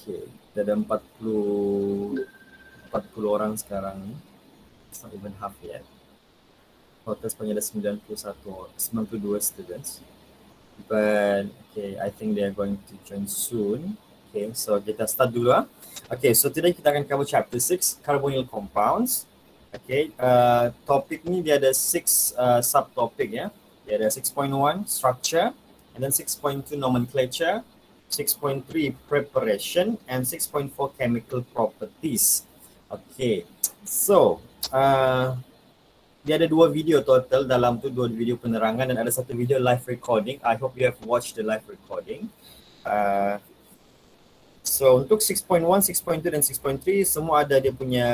Okay, ada 40 orang sekarang ni. It's not even half yet. Total sebenarnya ada 92 students. But okay, I think they are going to join soon. Okay, so kita start dulu ah. Okay, so today kita akan cover chapter 6, carbonyl compounds. Okay, topik ni dia ada 6 subtopic ya. Dia ada 6.1 structure, and then 6.2 nomenclature, 6.3 preparation, and 6.4 chemical properties. Okay, so dia ada 2 video total, dalam tu 2 video penerangan dan ada 1 video live recording. I hope you have watched the live recording. So untuk 6.1, 6.2 dan 6.3 semua ada dia punya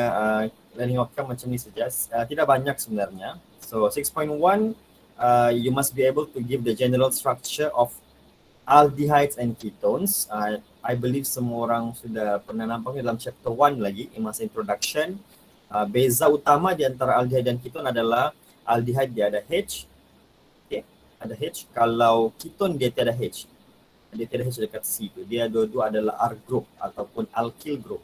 learning outcome macam ni saja. Tidak banyak sebenarnya. So 6.1 you must be able to give the general structure of aldehydes and ketones. I believe semua orang sudah pernah nampaknya dalam chapter 1 lagi, in masa introduction. Beza utama di antara aldehyde dan keton adalah aldehyde dia ada H, okay, ada H. Kalau keton dia tiada H, dia tiada H dekat C tu. Dia dua-dua adalah R group ataupun alkyl group.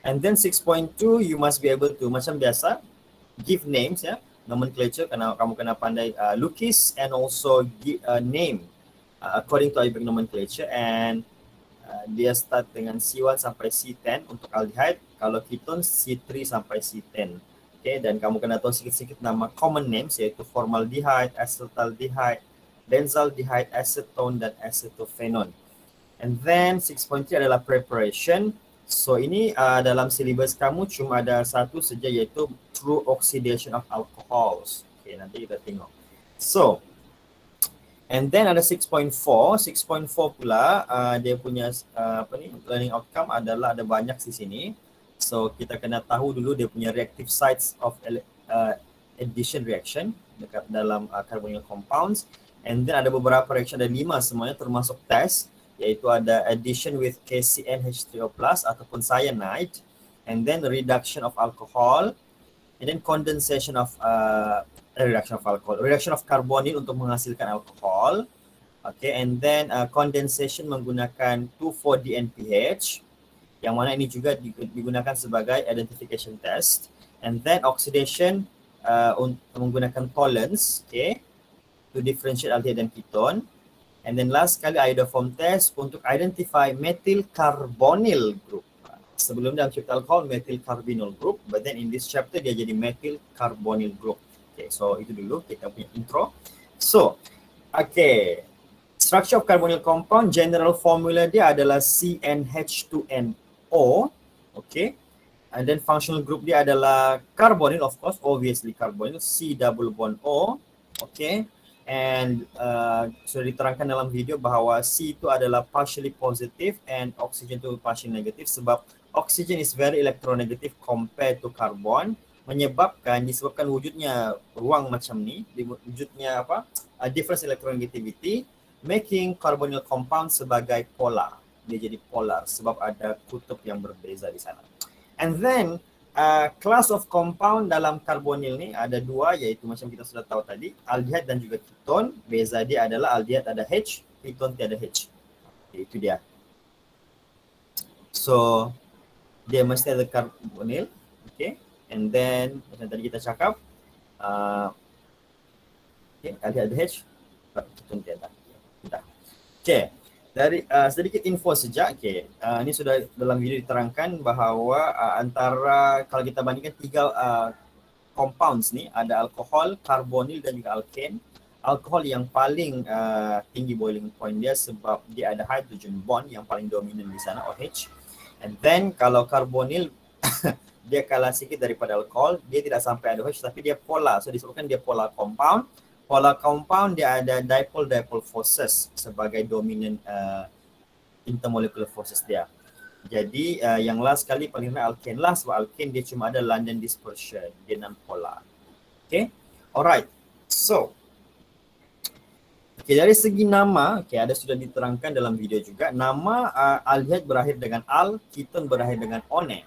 And then 6.2 you must be able to macam biasa give names ya, nomenclature, karena kamu kena pandai lukis and also give name according to Ibeck nomenclature. And dia start dengan C1 sampai C10 untuk aldehyde. Kalau keton C3 sampai C10. Okay, dan kamu kena tahu sikit-sikit nama common names, iaitu formaldehyde, acetaldehyde, benzaldehyde, acetone dan acetophenone. And then 6.3 adalah preparation. So ini dalam syllabus kamu cuma ada satu saja, iaitu true oxidation of alcohols. Okay, nanti kita tengok. So and then ada 6.4. 6.4 pula dia punya learning outcome adalah ada banyak di sini. So kita kena tahu dulu dia punya reactive sites of addition reaction dekat dalam carbonyl compounds. And then ada beberapa reaction, ada 5 semuanya termasuk test, iaitu ada addition with KCnH3O+ ataupun cyanide, and then reduction of alcohol, and then condensation of reduction of carbonyl untuk menghasilkan alkohol. Okay, and then condensation menggunakan 2,4-DNPH, yang mana ini juga digunakan sebagai identification test. And then oxidation menggunakan Tollens, okay, to differentiate aldehyde dan keton. And then last sekali iodoform test untuk identify methyl carbonyl group. Sebelum dalam chapter alcohol methyl carbonyl group, but then in this chapter dia jadi methyl carbonyl group. Okay, so itu dulu kita punya intro. So, okay, structure of carbonyl compound, general formula dia adalah CnH2nO, okay. And then functional group dia adalah carbonyl, of course, obviously carbonyl, C double bond O, okay. And sudah diterangkan dalam video bahawa C itu adalah partially positive and oxygen itu partially negative, sebab oxygen is very electronegative compared to carbon, disebabkan wujudnya ruang macam ni, wujudnya difference electronegativity, making carbonyl compound sebagai polar. Dia jadi polar sebab ada kutub yang berbeza di sana. And then class of compound dalam carbonyl ni ada 2, iaitu macam kita sudah tahu tadi, aldehyde dan juga keton. Beza dia adalah aldehyde ada H, keton tiada H. Okay, itu dia. So dia mesti ada carbonyl, okay. And then macam tadi kita cakap, okay, aldehyde ada H, keton tiada. Okay, dari sedikit info saja. Okay, ini sudah dalam video diterangkan bahawa antara, kalau kita bandingkan 3 compounds ni, ada alkohol, carbonyl dan juga alkane. Alkohol yang paling tinggi boiling point dia sebab dia ada hydrogen bond yang paling dominan di sana, OH. And then kalau carbonyl dia kalah sikit daripada alkohol, dia tidak sampai ada OH tapi dia polar. So disebabkan dia polar compound. Polar compound dia ada dipole-dipole forces sebagai dominant intermolecular forces dia. Jadi yang last sekali paling ramai alkane lah, sebab alkane dia cuma ada London dispersion, dia non-polar. Okay, alright. So, okay, dari segi nama, okay, ada sudah diterangkan dalam video juga. Nama aldehyde berakhir dengan al, keton berakhir dengan one.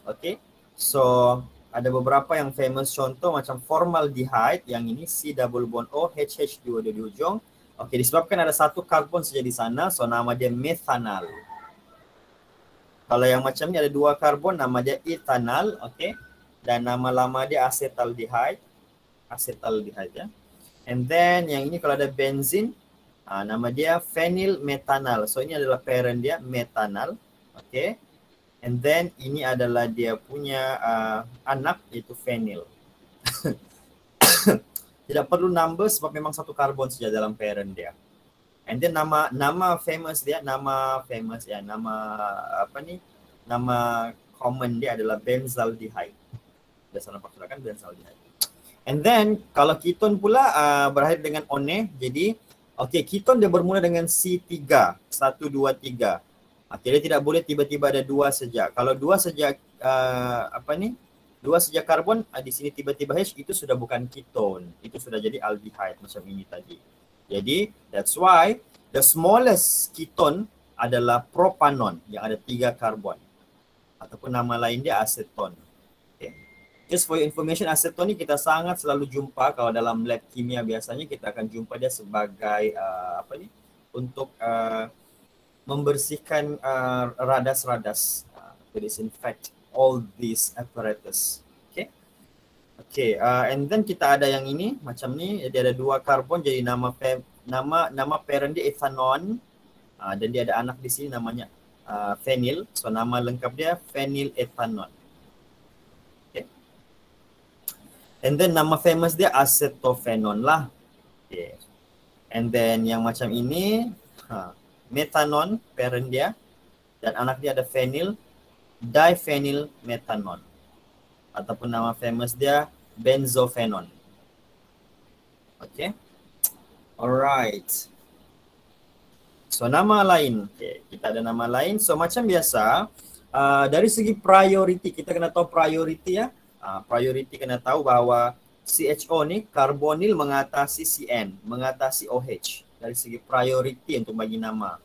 Okay, so ada beberapa yang famous contoh macam formaldehyde, yang ini C double bond O, HH2 di ujung. Okey, disebabkan ada satu karbon saja di sana, so nama dia methanal. Kalau yang macam ni ada 2 karbon, nama dia ethanal, okey. Dan nama lama dia acetaldehyde. Acetaldehyde ya. And then yang ini kalau ada benzin, nama dia phenyl methanal. So ini adalah parent dia, methanal. Okey. And then ini adalah dia punya anak, iaitu phenyl. Tidak perlu number sebab memang satu karbon saja dalam parent dia. And then nama famous dia, nama common dia adalah benzaldehyde. Biasa nampak sudah kan, benzaldehyde. And then kalau keton pula berakhir dengan one, jadi keton dia bermula dengan C3, 1 2 3. Dia tidak boleh tiba-tiba ada 2 saja. Kalau 2 saja 2 saja karbon, di sini tiba-tiba H, itu sudah bukan keton. Itu sudah jadi aldehyde macam ini tadi. Jadi that's why the smallest keton adalah propanon yang ada 3 karbon. Ataupun nama lain dia aseton. Okay. Just for your information, aseton ni kita sangat selalu jumpa kalau dalam lab kimia. Biasanya kita akan jumpa dia sebagai untuk membersihkan radas-radas, to disinfect all these apparatus. Okay, and then kita ada yang ini macam ni, dia ada 2 karbon, jadi nama parent dia ethanon, dan dia ada anak di sini namanya phenyl. So nama lengkap dia phenylethanon. Okay. And then nama famous dia acetophenon lah. Okay. And then yang macam ini methanon parent dia, dan anak dia ada phenyl, diphenylmethanon. Ataupun nama famous dia benzophenon. Okay. Alright. So nama lain. Okay. Kita ada nama lain. So macam biasa, dari segi priority, kita kena tahu priority ya. Priority kena tahu bahawa CHO ni karbonil mengatasi CN, mengatasi OH. Dari segi priority untuk bagi nama.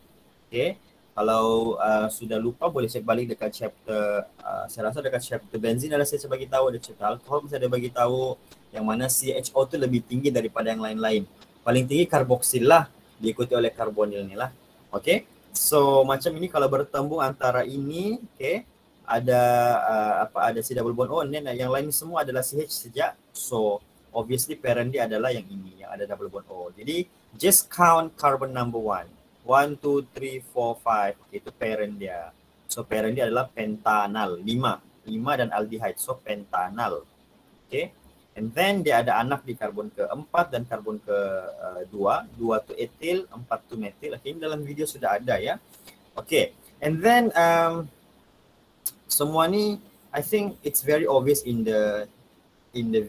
Okay. Kalau sudah lupa boleh cek balik dekat chapter, saya rasa dekat chapter benzin ada saya bagi tahu, ada chapter alkohol saya ada bagi tahu yang mana CHO tu lebih tinggi daripada yang lain-lain. Paling tinggi karboksil lah, diikuti oleh karbonil ni lah. Okay. So macam ini kalau bertembung antara ini, okay, ada ada C double bond O, dan yang lain semua adalah CH sejak. So obviously parent dia adalah yang ini, yang ada double bond O. Jadi just count carbon number 1. 1, 2, 3, 4, 5. Itu parent dia. So parent dia adalah pentanal. 5 dan aldehyde. So pentanal. Okay. And then dia ada anak di karbon ke-4 dan karbon ke-2. 2 tu etil, 4 tu metil. Okay, ini dalam video sudah ada ya. Okay. And then semua ni I think it's very obvious in the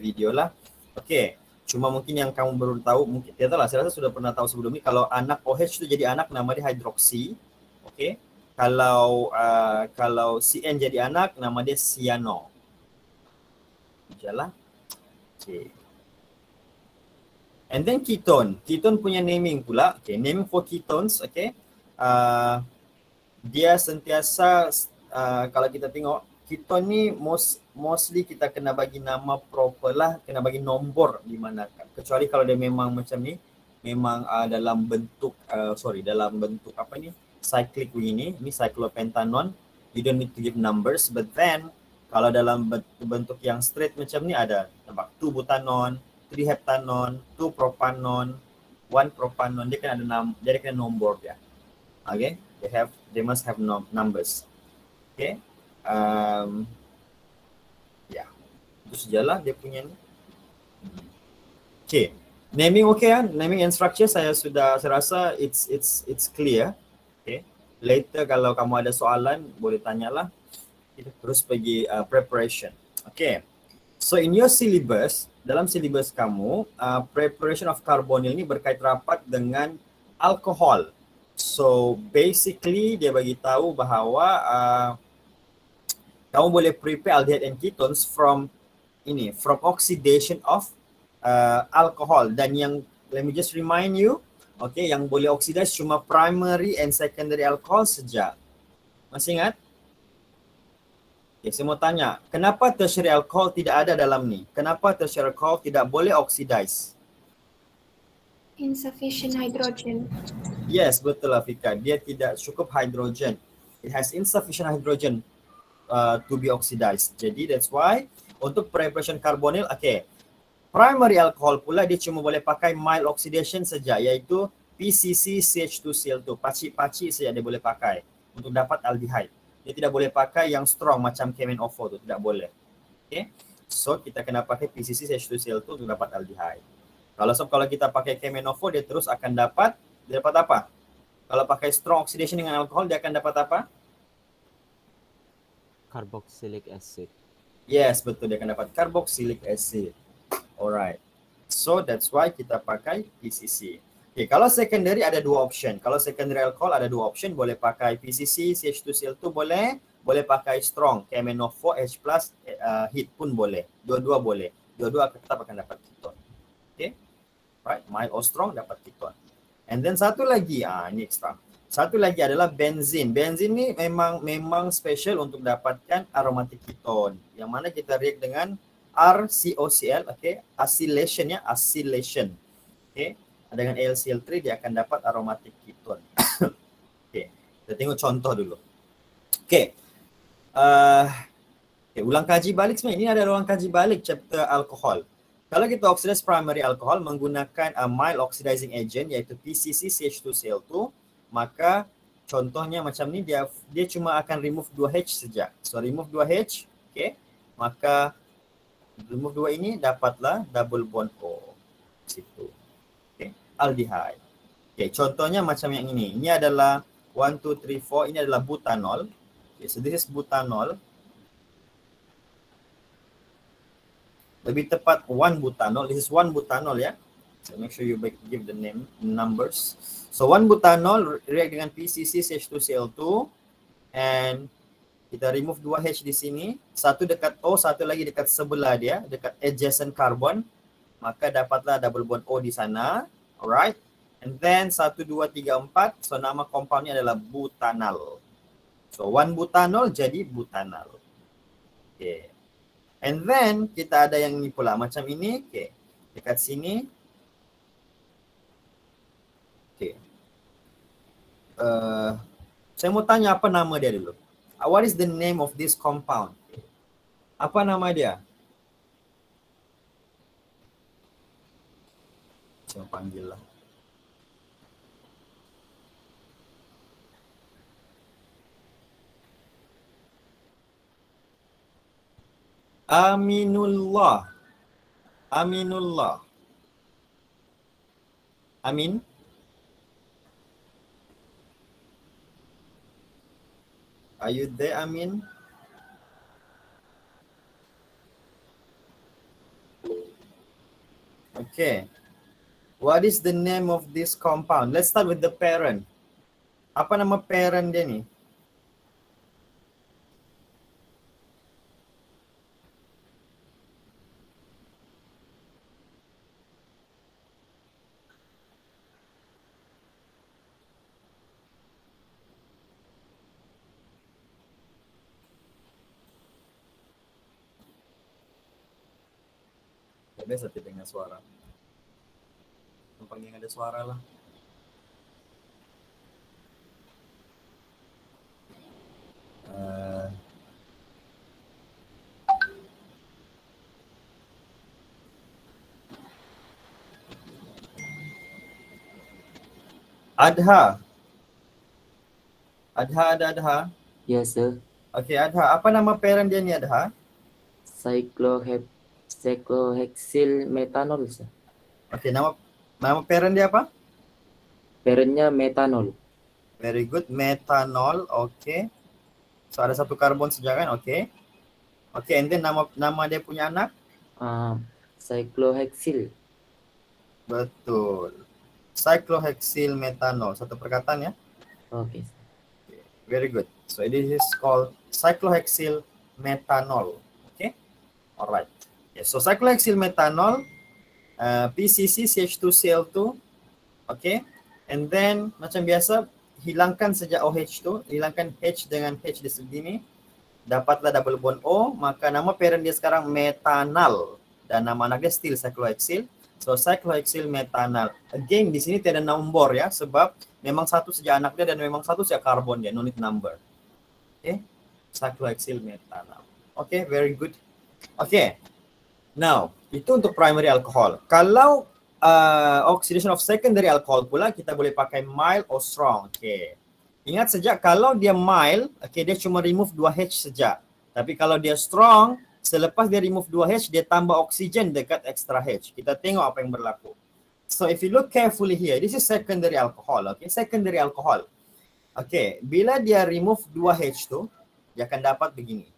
video lah. Okay. Cuma mungkin yang kamu baru tahu, mungkin tidak tahu lah, saya rasa sudah pernah tahu sebelum ini, kalau anak OH itu jadi anak nama dia hidroksi. Okay. Kalau CN jadi anak nama dia cyano. Jalan. Okay. And then ketone. Ketone punya naming pula. Okay, naming for ketones, okay. Dia sentiasa kalau kita tengok ketone ni mostly kita kena bagi nama proper lah, kena bagi nombor di mana, kecuali kalau dia memang macam ni, memang dalam bentuk cyclic begini, ini cyclopentanon, you don't need to give numbers. But then kalau dalam bentuk yang straight macam ni ada nampak 2 butanon, 3 heptanon, 2 propanon, 1 propanon, dia kena ada dia kena nombor dia. Okay, they must have numbers. Okay. Ya, itu sajalah dia punya ni. Okay, naming okay ya, naming and structure saya rasa it's clear. Okay, later kalau kamu ada soalan boleh tanyalah. Kita terus pergi preparation. Okay, so in your syllabus, dalam syllabus kamu, preparation of carbonyl ni berkait rapat dengan alkohol. So basically dia bagi tahu bahawa kamu boleh prepare aldehyde and ketones from oxidation of alcohol. Dan yang, let me just remind you, okay, yang boleh oxidize cuma primary and secondary alcohol saja. Masih ingat? Okay, saya mau tanya, kenapa tertiary alcohol tidak ada dalam ni? Kenapa tertiary alcohol tidak boleh oxidize? Insufficient hydrogen. Yes, betul lah Fika. Dia tidak cukup hidrogen. It has insufficient hydrogen to be oxidized. Jadi that's why untuk preparation carbonyl, okay, primary alcohol pula dia cuma boleh pakai mild oxidation saja, iaitu PCC CH2Cl2. Pacik-pacik saja dia boleh pakai untuk dapat aldehyde. Dia tidak boleh pakai yang strong macam KMnO4 tu, tidak boleh. Okay, so kita kena pakai PCC CH2Cl2 untuk dapat aldehyde. Kalau kita pakai KMnO4, dia terus akan dapat apa? Kalau pakai strong oxidation dengan alkohol, dia akan dapat apa? Carboxylic acid. Yes, betul, dia akan dapat carboxylic acid. Alright. So that's why kita pakai PCC. Okay, kalau secondary ada dua option. Kalau secondary alcohol ada dua option, boleh pakai PCC, CH2Cl2 boleh pakai strong, KMnO4H+, heat pun boleh. Dua-dua boleh. Dua-dua tetap akan dapat keton. Okay. Right, mild or strong dapat keton. And then satu lagi, ini extra. Satu lagi adalah benzin. Benzin ni memang special untuk dapatkan aromatic keton. Yang mana kita react dengan RCOCl, okay, acylation ya, acylation. Okay, dengan AlCl3 dia akan dapat aromatic keton. Okay, kita tengok contoh dulu. Okay, ulang kaji balik sebenarnya. Ini ada ulang kaji balik chapter alkohol. Kalau kita oxidize primary alcohol menggunakan mild oxidizing agent iaitu PCC CH2Cl2, maka contohnya macam ni, dia cuma akan remove 2H saja. So remove 2H, okay, maka remove 2 ini dapatlah double bond O situ. Okay, aldehyde. Okay, contohnya macam yang ini. Ini adalah 1 2 3 4, ini adalah butanol. Okay, so this is butanol. Lebih tepat 1 butanol. This is 1 butanol ya. So make sure you give the name numbers. So 1 butanol react dengan PCC CH2Cl2 and kita remove 2H di sini. Satu dekat O, satu lagi dekat sebelah dia, dekat adjacent carbon. Maka dapatlah double bond O di sana. Alright. And then 1 2 3 4. So nama compoundnya adalah butanal. So 1 butanol jadi butanal. Okay. And then kita ada yang ini pula macam ini. Okay. Dekat sini. Okay. Saya mau tanya apa nama dia dulu. What is the name of this compound? Apa nama dia? Saya panggil lah. Aminullah. Aminullah. Amin. Are you there, Amin? Okay. What is the name of this compound? Let's start with the parent. Apa nama parent dia ni? Biasa tidak dengar suara. Panggil ada suara lah. Adha. Adha. Yes, sir. Okay, Adha. Apa nama parent dia ni, Adha? Cyclohexyl metanol, sir. Okay, nama parent dia apa? Parentnya metanol. Very good, metanol. Okay. So ada satu karbon saja kan? Okay. Okay, and then nama dia punya anak? Cyclohexyl. Betul. Cyclohexyl metanol. Satu perkataan ya? Okay. Very good. So this is called cyclohexyl metanol. Okay. Alright. Yeah, so cyclohexyl metanol, PCC CH2Cl2. Okay. And then macam biasa, hilangkan saja OH tu, hilangkan H dengan H di sini, dapatlah double bond O, maka nama parent dia sekarang metanal dan nama anak dia still cyclohexyl. So cyclohexyl metanal. Again di sini tidak ada nombor ya, sebab memang satu saja anak dia dan memang satu saja karbon dia, no need number. Okay, cyclohexyl metanol. Okay, very good. Okay, now itu untuk primary alcohol. Kalau oxidation of secondary alcohol pula kita boleh pakai mild or strong. Okay, ingat sejak kalau dia mild, okay, dia cuma remove 2H sejak. Tapi kalau dia strong, selepas dia remove 2H, dia tambah oksigen dekat extra H. Kita tengok apa yang berlaku. So if you look carefully here, this is secondary alcohol. Okay, secondary alcohol. Okay, bila dia remove 2H tu, dia akan dapat begini.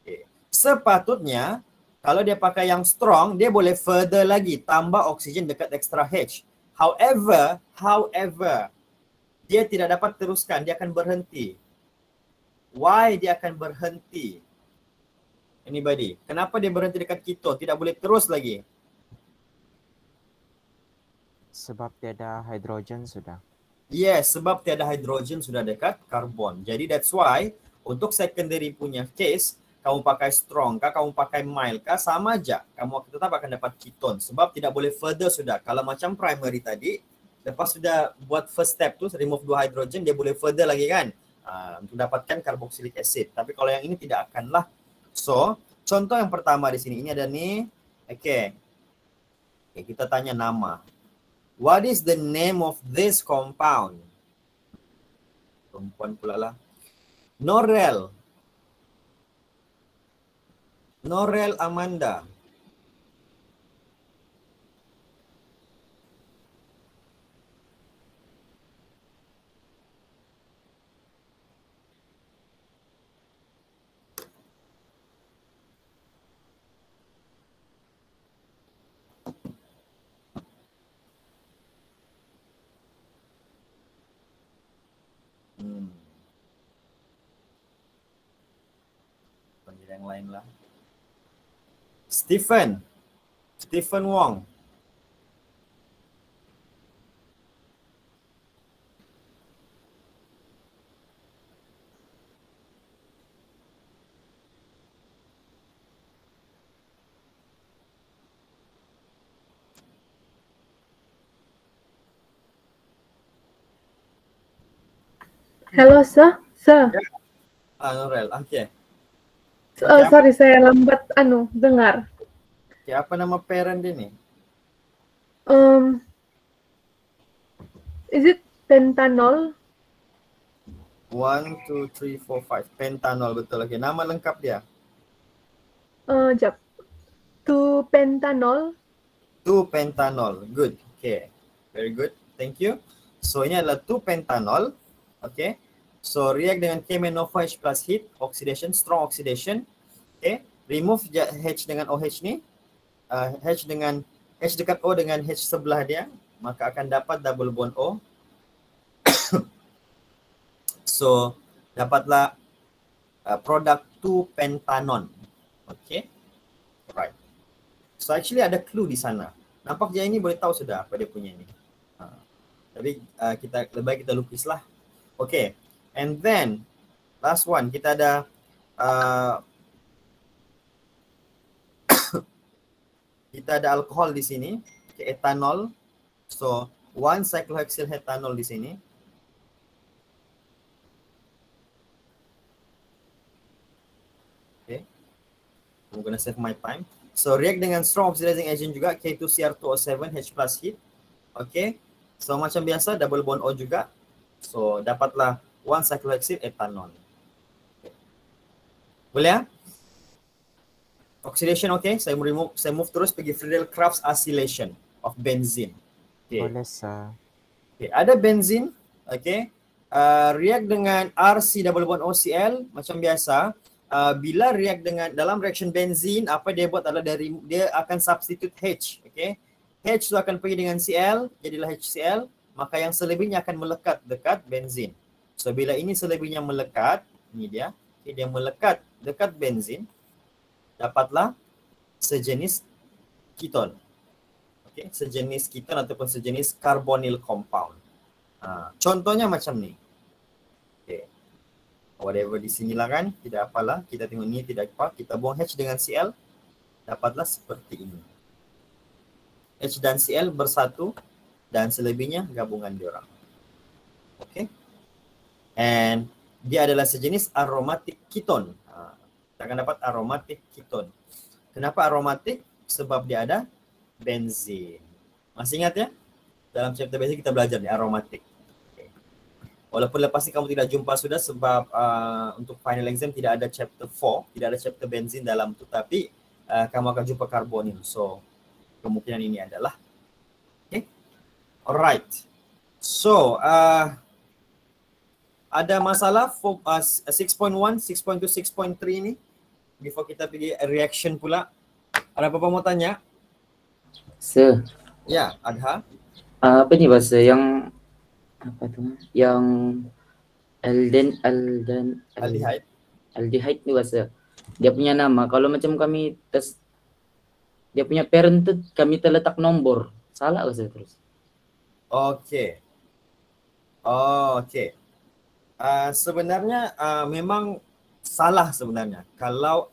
Okay. Sepatutnya, kalau dia pakai yang strong, dia boleh further lagi, tambah oksigen dekat extra H. However, dia tidak dapat teruskan, dia akan berhenti. Why dia akan berhenti? Anybody? Kenapa dia berhenti dekat keton? Tidak boleh terus lagi. Sebab tiada hidrogen sudah. Yes, sebab tiada hidrogen sudah dekat karbon. Jadi that's why untuk secondary punya case, kamu pakai strong kah, kamu pakai mild kah, sama aja. Kamu tetap akan dapat keton sebab tidak boleh further sudah. Kalau macam primary tadi, lepas sudah buat first step tu, remove 2 hidrogen, dia boleh further lagi kan untuk dapatkan carboxylic acid. Tapi kalau yang ini tidak akan lah. So, contoh yang pertama di sini, ini ada nih. Okay, kita tanya nama. What is the name of this compound? Perempuan pula lah. Norel. Norel Amanda. Panggil yang lain lah. Stephen Wong. Hello, sir. Sir. Norel, okay. Sorry, saya lambat dengar. Okay, apa nama parent dia ni? Is it pentanol? 1, 2, 3, 4, 5. Pentanol, betul. Okay, nama lengkap dia? Jap. 2 pentanol. 2 pentanol. Good. Okay. Very good. Thank you. So ini adalah 2 pentanol. Okay. So react dengan KMnO4H plus heat, oxidation, strong oxidation. Okay. Remove H dengan OH ni. H dengan H dekat O dengan H sebelah dia, maka akan dapat double bond O. So dapatlah produk 2 pentanon. Okay. Right. So actually ada clue di sana. Nampak je ini boleh tahu sudah apa dia punya ni. Tapi kita lebih baik kita lukislah. Okay. And then last one kita ada kita ada alkohol di sini, okay, etanol. So 1 cyclohexyl etanol di sini. Okay. I'm gonna save my time. So react dengan strong oxidizing agent juga, K2Cr2O7 H plus heat. Okay. So macam biasa double bond O juga. So dapatlah 1 cyclohexyl etanol. Okay. Boleh ya? Oxidation okay. Saya move terus pergi Friedel-Crafts acylation of benzene. Okay. Boleh, sir. Okay. Ada benzene. Okay. React dengan RC double bond OCl macam biasa. Bila react dengan dalam reaction benzene, apa dia buat adalah dia akan substitute H. Okay. H tu akan pergi dengan Cl, jadilah HCl. Maka yang selebihnya akan melekat dekat benzene. So bila ini selebihnya melekat, ini dia. Okay, dia melekat dekat benzene. Dapatlah sejenis keton. Okay, sejenis keton ataupun sejenis carbonyl compound. Contohnya macam ni. Okay. Whatever di sinilah kan, tidak apalah. Kita tengok ni tidak apa. Kita buang H dengan Cl. Dapatlah seperti ini. H dan Cl bersatu dan selebihnya gabungan diorang. Okay. And dia adalah sejenis aromatik keton. Kita akan dapat aromatik keton. Kenapa aromatik? Sebab dia ada benzin. Masih ingat ya? Dalam chapter benzin kita belajar nih aromatik. Okay. Walaupun lepas ini kamu tidak jumpa sudah sebab untuk final exam tidak ada chapter 4, tidak ada chapter benzin dalam tu, tapi kamu akan jumpa karbonil. So kemungkinan ini adalah okay. Alright. So ada masalah 6.1, 6.2, 6.3 ni before kita pergi reaction pula. Ada apa-apa mau tanya? Sir, Ya, Adha. apa nih bahasa yang apa tuh? Yang Aldehyde. aldehyde nih bahasa. Dia punya nama. Kalau macam kami tes dia punya parent tuh kami terletak nombor. Salah ke saya terus? Okey. Okey. Sebenarnya memang salah sebenarnya. Kalau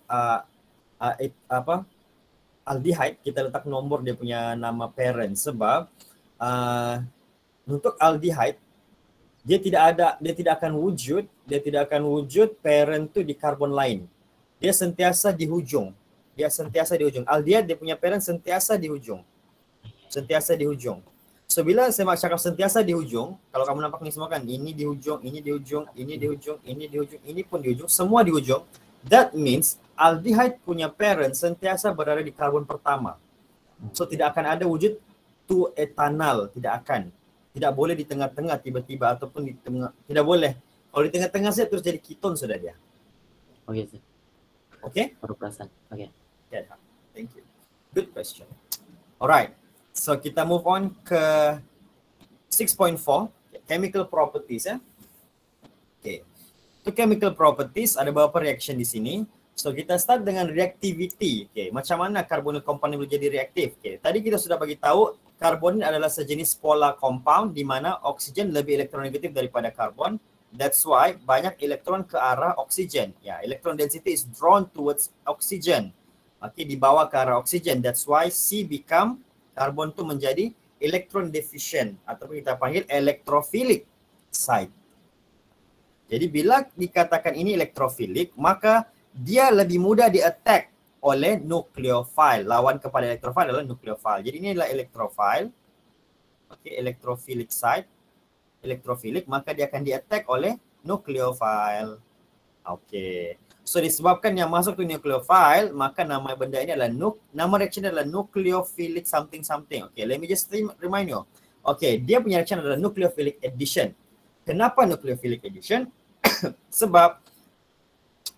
aldehyde kita letak nombor dia punya nama parent sebab untuk aldehyde dia tidak akan wujud parent tu di karbon lain. Dia sentiasa di hujung. Aldehyde dia punya parent sentiasa di hujung. So bila saya cakap sentiasa di hujung, kalau kamu nampak ni semua kan, ini di hujung, ini di hujung, ini di hujung, ini di hujung, ini pun di hujung, semua di hujung. That means aldehyde punya parent sentiasa berada di karbon pertama. So tidak akan ada wujud 2-etanal, tidak akan. Tidak boleh di tengah-tengah tiba-tiba ataupun di tengah, tidak boleh. Kalau di tengah-tengah saja terus jadi keton sudah dia. Oke, sir. Okay? Baru perasan. Oke. Yeah, thank you. Good question. Alright. So kita move on ke 6.4, chemical properties ya. Okay. Untuk chemical properties ada beberapa reaction di sini. So kita start dengan reactivity. Okay. Macam mana carbonyl compound boleh jadi reaktif? Okay. Tadi kita sudah bagi tahu karbon adalah sejenis polar compound di mana oksigen lebih elektronegatif daripada karbon. That's why banyak elektron ke arah oksigen. Ya, electron density is drawn towards oxygen. Okay, dibawa ke arah oksigen. That's why C become karbon tu menjadi electron deficient ataupun kita panggil electrophilic site. Jadi bila dikatakan ini electrophilic, maka dia lebih mudah di-attack oleh nukleofil. Lawan kepada electrophile adalah nukleofil. Jadi ini adalah electrophile. Okay, electrophilic site. Electrophilic, maka dia akan di-attack oleh nukleofil. Okay. So disebabkan yang masuk tu nucleophile, maka nama benda ini adalah nama reaction adalah nucleophilic something something. Okay, let me just remind you. Okay, dia punya reaction adalah nucleophilic addition. Kenapa nucleophilic addition? Sebab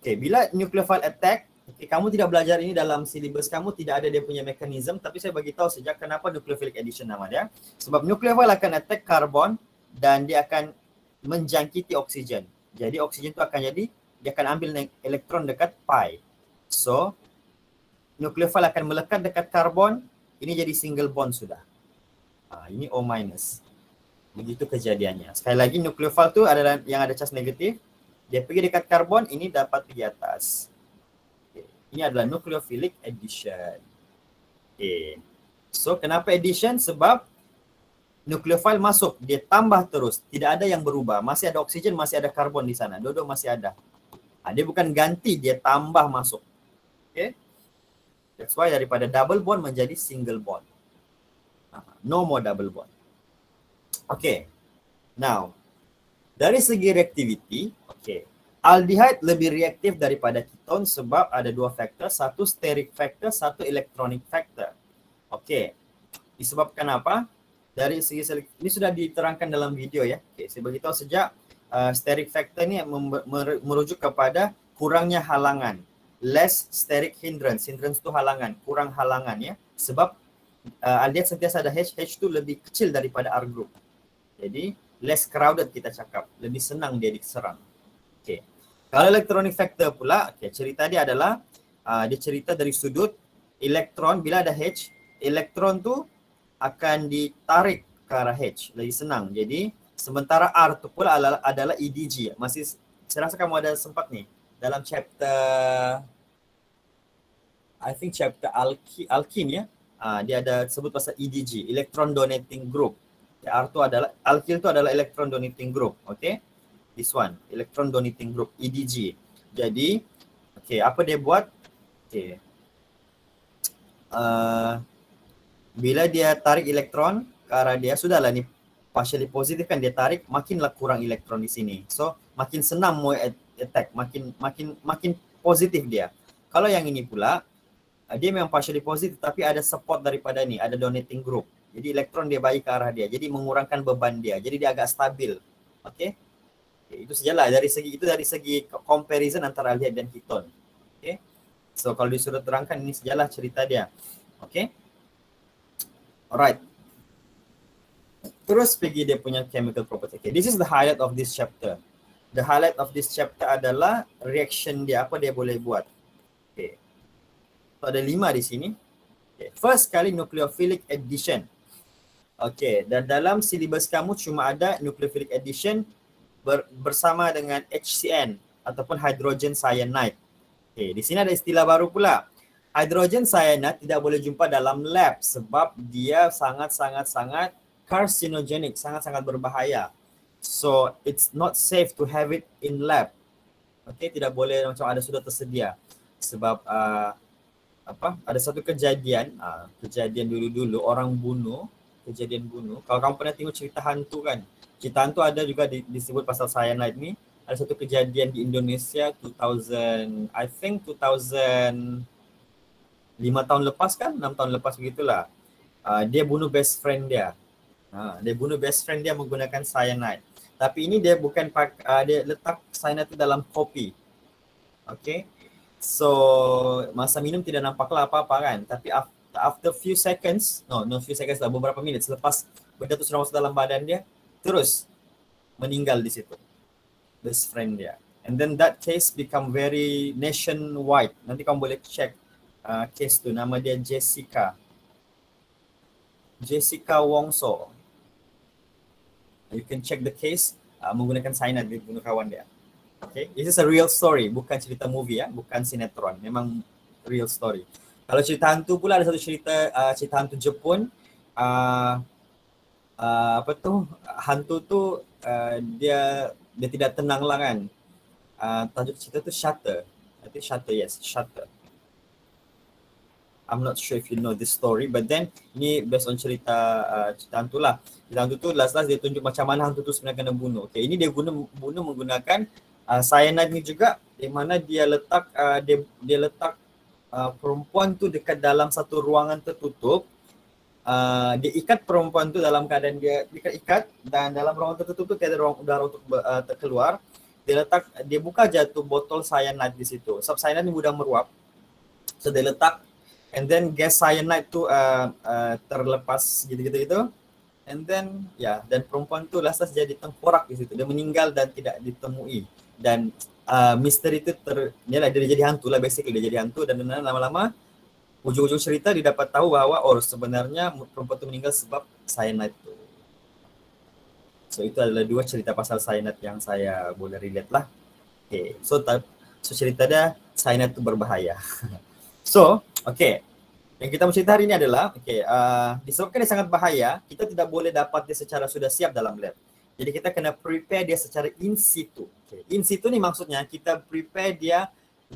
okay, bila nucleophile attack, okay, kamu tidak belajar ini dalam silibus kamu, tidak ada dia punya mekanisme, tapi saya bagi tahu sejak kenapa nucleophilic addition nama dia. Sebab nucleophile akan attack karbon dan dia akan menjangkiti oksigen. Jadi oksigen itu akan jadi dia akan ambil elektron dekat pi. So, nukleofil akan melekat dekat karbon, ini jadi single bond sudah. Ini O-. Begitu kejadiannya. Sekali lagi, nukleofil tu adalah yang ada charge negatif. Dia pergi dekat karbon, ini dapat pergi atas. Okay. Ini adalah nucleophilic addition. Okay. So, kenapa addition? Sebab nukleofil masuk, dia tambah terus. Tidak ada yang berubah. Masih ada oksigen, masih ada karbon di sana. Dua-dua masih ada. Dia bukan ganti, dia tambah masuk. Okay. That's why daripada double bond menjadi single bond. No more double bond. Okay. Now, dari segi reactivity, okay, aldehyde lebih reaktif daripada keton sebab ada dua faktor. Satu steric factor, satu electronic factor. Okay. Disebabkan apa? Dari segi ini sudah diterangkan dalam video ya. Okay. Saya beritahu sejak steric factor ni merujuk kepada kurangnya halangan. Less steric hindrance. Hindrance tu halangan, kurang halangan ya. Sebab aldehyde sentiasa ada H tu lebih kecil daripada R group. Jadi less crowded kita cakap, lebih senang dia diserang. Okey. Kalau electronic factor pula, okay, cerita dia adalah dia cerita dari sudut elektron. Bila ada H, elektron tu akan ditarik ke arah H, lebih senang. Jadi sementara R tu pula adalah EDG. Masih saya rasa kamu ada sempat ni dalam chapter I think chapter alkene ya. Dia ada sebut pasal EDG, electron donating group. R tu adalah alkyl tu adalah electron donating group, okey. This one, electron donating group, EDG. Jadi, okay, apa dia buat? Okay. Bila dia tarik elektron ke arah dia, sudahlah ni partially positif kan, dia tarik, makinlah kurang elektron di sini. So, makin senang mau attack, makin positif dia. Kalau yang ini pula, dia memang partially positif tapi ada support daripada ni, ada donating group. Jadi elektron dia bagi ke arah dia, jadi mengurangkan beban dia. Jadi dia agak stabil. Okay? Itu sajalah dari segi comparison antara aldehyde dan keton. Okay? So kalau disuruh terangkan, ini sajalah cerita dia. Okay? Alright. Terus pergi dia punya chemical property. Okay, this is the highlight of this chapter. The highlight of this chapter adalah reaction dia, apa dia boleh buat. Okay. So ada 5 di sini. Okay. First kali nucleophilic addition. Okay, dan dalam silibus kamu cuma ada nucleophilic addition bersama dengan HCN ataupun hydrogen cyanide. Okay, di sini ada istilah baru pula. Hydrogen cyanide tidak boleh jumpa dalam lab sebab dia sangat carcinogenic, sangat berbahaya. So it's not safe to have it in lab. Okay, tidak boleh macam ada sudah tersedia. Sebab ada satu kejadian dulu-dulu orang kejadian bunuh. Kalau kamu pernah tengok cerita hantu kan, cerita hantu ada juga disebut pasal cyanide ni. Ada satu kejadian di Indonesia 2000, I think 2005 tahun lepas kan, 6 tahun lepas begitulah. Dia bunuh best friend dia. Dia bunuh best friend dia menggunakan cyanide. Tapi ini dia bukan dia letak cyanide itu dalam kopi. Okay. So masa minum tidak nampaklah apa-apa kan. Tapi after few seconds, few seconds lah, beberapa minit selepas benda itu sudah masuk dalam badan dia, terus meninggal di situ best friend dia. And then that case become very nationwide. Nanti kamu boleh check case tu, nama dia Jessica Wongso. You can check the case menggunakan cyanide dia bunuh kawan dia. Okay, this is a real story, bukan cerita movie ya, bukan sinetron, memang real story. Kalau cerita hantu pula ada satu cerita hantu Jepun. Hantu tu dia tidak tenang lah kan. Tajuk cerita tu Shutter. I think Shutter, yes, Shutter. I'm not sure if you know this story, but then ini based on cerita hantu lah. Cerita hantu tu last dia tunjuk macam mana hantu tu sebenarnya kena bunuh. Okay, ini dia bunuh menggunakan cyanide ni juga, di mana dia letak perempuan tu dekat dalam satu ruangan tertutup. Dia ikat perempuan tu dalam keadaan dia ikat, dan dalam ruangan tertutup tu tiada ruang udara untuk terkeluar. Dia buka jatuh botol cyanide di situ. Sebab cyanide ni mudah meruap. So dia letak, and then gas cyanide tu terlepas gitu. And then dan perempuan tu last jadi tengkorak di situ. Dia meninggal dan tidak ditemui. Dan misteri itu dia jadi hantu lah, basically dia jadi hantu. Dan lama-lama ujung-ujung cerita dia dapat tahu bahawa sebenarnya perempuan itu meninggal sebab cyanide itu. So itu adalah 2 cerita pasal cyanide yang saya boleh relate lah. Okay, so cerita dia cyanide itu berbahaya. So, okay, yang kita mau cerita hari ini adalah disebabkan dia sangat bahaya, kita tidak boleh dapat dia secara sudah siap dalam lab. Jadi kita kena prepare dia secara in situ. Okay. In situ ni maksudnya kita prepare dia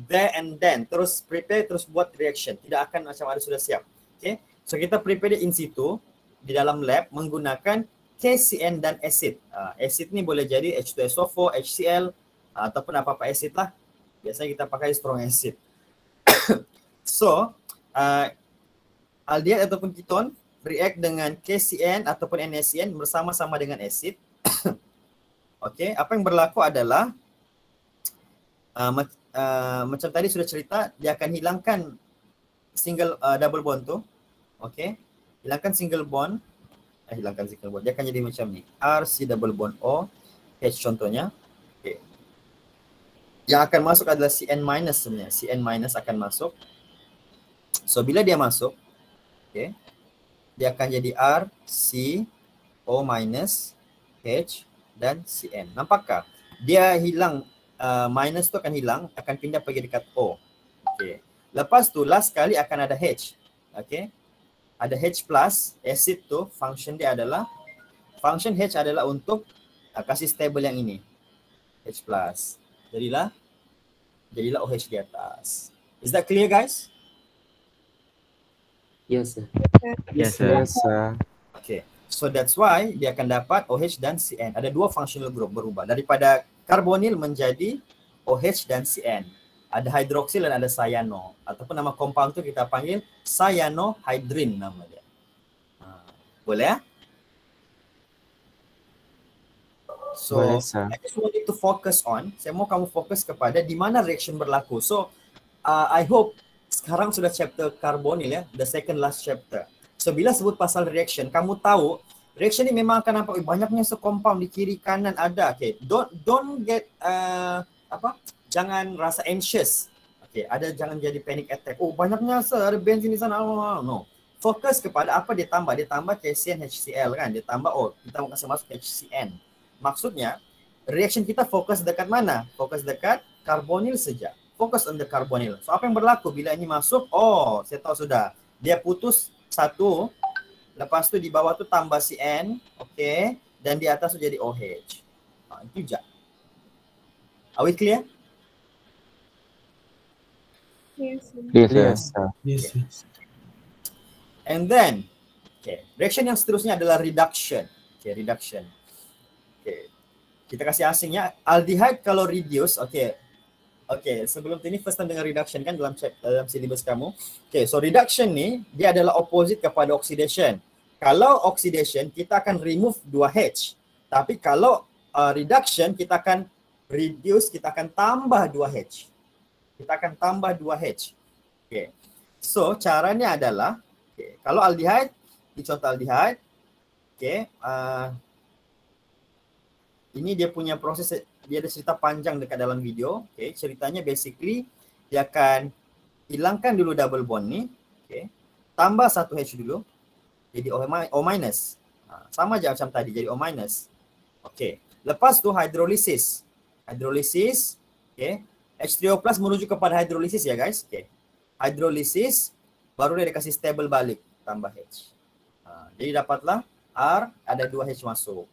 there and then, terus prepare, terus buat reaction. Tidak akan macam ada sudah siap. Okay. So kita prepare dia in situ di dalam lab menggunakan KCN dan acid. Acid ni boleh jadi H2SO4, HCl ataupun apa-apa acid lah. Biasanya kita pakai strong acid. So aldehyde ataupun keton react dengan KCN ataupun NaCN bersama-sama dengan acid. Okay, apa yang berlaku adalah macam tadi sudah cerita, dia akan hilangkan double bond tu. Okay, hilangkan single bond. Dia akan jadi macam ni, RC double bond O H contohnya. Okay, yang akan masuk adalah CN minus sebenarnya. CN minus akan masuk. So bila dia masuk, okay, dia akan jadi R, C, O minus, H dan CN. Nampakkah? Dia hilang, minus tu akan hilang, akan pindah pergi dekat O. Okay. Lepas tu last kali akan ada H. Okay. Ada H plus, acid tu function H adalah untuk kasih stable yang ini. H+. Jadilah OH di atas. Is that clear, guys? Yes, sir. Yes, sir. Yes, sir. Okay. So that's why dia akan dapat OH dan CN. Ada dua functional group berubah daripada karbonil menjadi OH dan CN. Ada hidroksil dan ada cyano. Ataupun nama compound tu kita panggil cyanohydrin nama dia. Boleh ya? So, Boleh, sir. I just want you to focus on, saya mau kamu fokus kepada di mana reaction berlaku. So, I hope sekarang sudah chapter karbonil ya, the second last chapter. So, bila sebut pasal reaction, kamu tahu reaction ni memang akan nampak banyaknya compound di kiri kanan ada. Okay, don't get jangan rasa anxious. Okay, jangan jadi panic attack. Oh, banyaknya ada benzin di sana. No. Fokus kepada apa dia tambah. Dia tambah KCN HCl kan. Dia tambah kita mau kasih masuk HCN. Maksudnya reaction kita fokus dekat mana? Fokus dekat karbonil saja. Fokus on the karbonil. So apa yang berlaku bila ini masuk? Oh, saya tahu sudah. Dia putus satu. Lepas tu di bawah tu tambah CN, okay, dan di atas tu jadi OH. Itu je. Are we clear? Yes, sir. Yes, sir. Yes, sir. Yes, yes. And then, okay, reaction yang seterusnya adalah reduction. Okay, reduction. Okay, kita kasih asing ya. Aldehyde kalau reduce, okay, sebelum ini first time dengar reduction kan dalam syllabus kamu. Okay, so reduction ni dia adalah opposite kepada oxidation. Kalau oxidation kita akan remove 2H. Tapi kalau reduction kita akan reduce, kita akan tambah 2H. Kita akan tambah 2H. Okay. So caranya adalah, okay, kalau aldehyde, ini contoh aldehyde. Okay, ini dia punya proses, dia ada cerita panjang dekat dalam video. Okay, ceritanya basically dia akan hilangkan dulu double bond ni. Okay, tambah 1H dulu, jadi O minus. Sama aja macam tadi, jadi O minus. Okay, lepas tu hydrolysis. Hydrolysis, okay, H3O plus menuju kepada hydrolysis ya guys. Okay, hydrolysis, baru dia kasih stable balik, tambah H. Jadi dapatlah R, ada 2H masuk.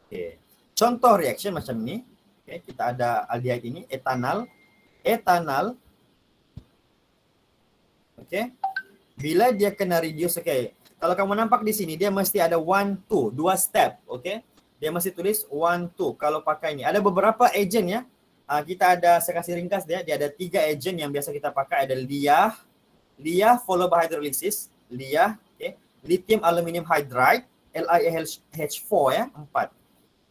Okay. Contoh reaction macam ni, okay, kita ada aldehyde ini, etanal, okay, bila dia kena reduce, okay, kalau kamu nampak di sini, dia mesti ada 1, 2, 2 step, okay, dia mesti tulis 1, 2 kalau pakai ini. Ada beberapa agent ya, kita ada, saya kasih ringkas dia ada 3 agent yang biasa kita pakai, ada liah follow by hydrolysis, okay, lithium aluminium hydride, LiAH4 ya, 4.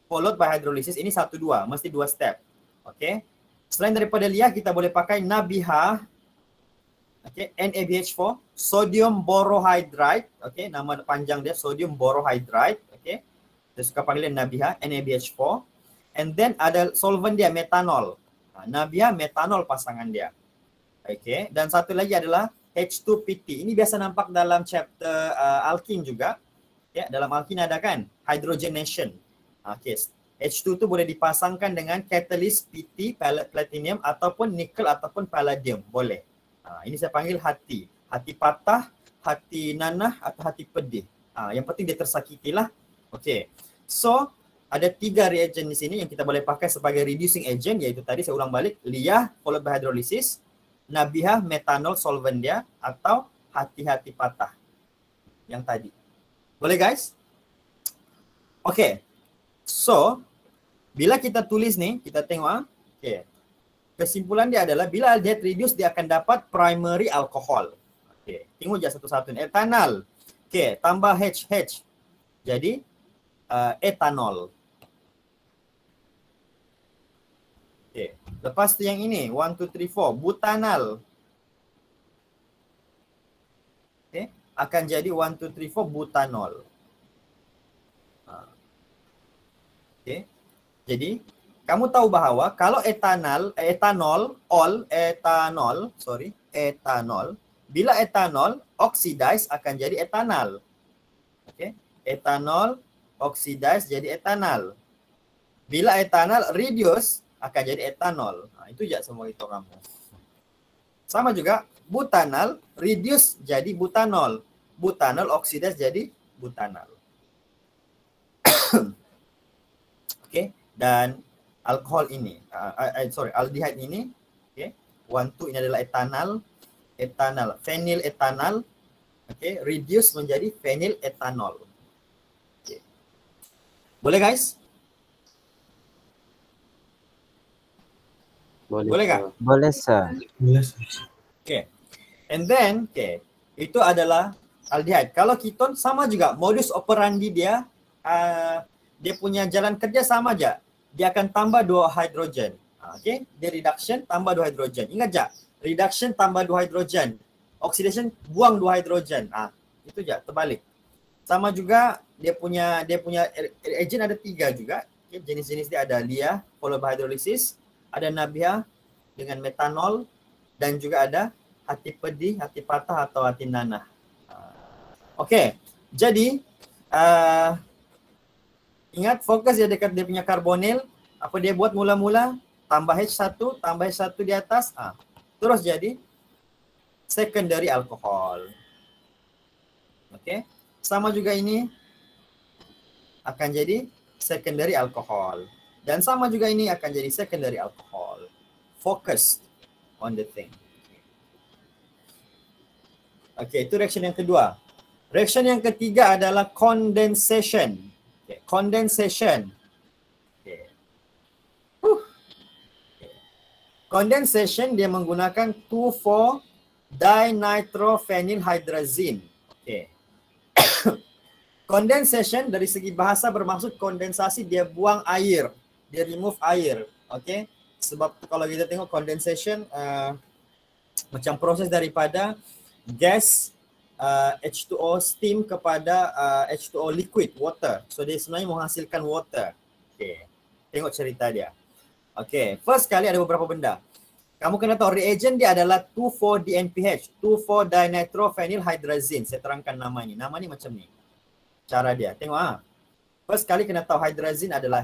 Followed by hydrolysis, ini 1, 2, mesti 2 step. Okay. Selain daripada liah, kita boleh pakai NABH, okay, NaBH4, sodium borohydride, okay, nama panjang dia sodium borohydride, okay. Saya suka panggil NABH, NaBH4. And then ada solvent dia, metanol. NABH, metanol pasangan dia. Okay. Dan satu lagi adalah H2PT. Ini biasa nampak dalam chapter alkene juga. Ya, dalam alkene ada kan? Hydrogenation. Okay. H2 tu boleh dipasangkan dengan catalyst PT, platinum ataupun nickel ataupun palladium. Boleh. Ini saya panggil hati. Hati patah, hati nanah atau hati pedih. Yang penting dia tersakitilah. Okay. So, ada 3 reagent di sini yang kita boleh pakai sebagai reducing agent, iaitu tadi saya ulang balik, liah followed by hydrolysis, NABH metanol solvent dia, atau hati-hati patah. Yang tadi. Boleh guys? Okay. So, bila kita tulis nih, kita tengok, okay, kesimpulan dia adalah bila aldehyde reduce, dia akan dapat primary alcohol. Okay, tengok je satu-satu. Etanol. Okay, tambah H. Jadi, etanol. Okay, lepas tu yang ini, 1, 2, 3, 4, butanal. Okay, akan jadi 1, 2, 3, 4, butanol. Okay. Jadi, kamu tahu bahawa kalau etanol, bila etanol oxidize akan jadi etanal. Okay. Etanol oxidize jadi etanal. Bila etanol reduce akan jadi etanol. Itu je semua itu kamu. Sama juga butanal reduce jadi butanol. Butanol oxidize jadi butanal. Okay. Dan alkohol ini, aldehyde ini, okay. 1,2 ini adalah etanal, fenyl etanal, okay, reduce menjadi fenyl etanol. Okay. Boleh guys? Boleh kah? Boleh, sir. Okay. And then, okay, itu adalah aldehyde. Kalau keton sama juga, modus operandi dia, dia punya jalan kerja sama aja. Dia akan tambah 2 hidrogen. Okay, dia reduction tambah 2 hidrogen. Ingat je, reduction tambah 2 hidrogen. Oxidation buang 2 hidrogen. Itu je, terbalik. Sama juga dia punya reagent ada 3 juga. Okay, jenis-jenis dia ada Lia, followed by hydrolysis, ada Nabia dengan metanol, dan juga ada hati pedih, hati patah atau hati nanah. Okey, jadi ingat fokus dia dekat dia punya karbonil. Apa dia buat mula-mula? Tambah H1 di atas, terus jadi secondary alkohol. Okey, sama juga ini akan jadi secondary alkohol. Dan sama juga ini akan jadi secondary alkohol. Focus on the thing. Okay, itu reaction yang kedua. Reaction yang ketiga adalah condensation. Okay, condensation. Okay. Condensation dia menggunakan 2,4-dinitrophenylhydrazine. Okay. Condensation dari segi bahasa bermaksud kondensasi, dia buang air. Dia remove air, okay? Sebab kalau kita tengok condensation macam proses daripada gas H2O steam kepada H2O liquid water. So dia sebenarnya menghasilkan water. Okay, tengok cerita dia. Okay, first kali ada beberapa benda. Kamu kena tahu reagent dia adalah 2,4-DNPH, 2,4-dinitrophenylhydrazine. Saya terangkan nama ni. Nama ni macam ni. Cara dia. Tengok first kali kena tahu hydrazine adalah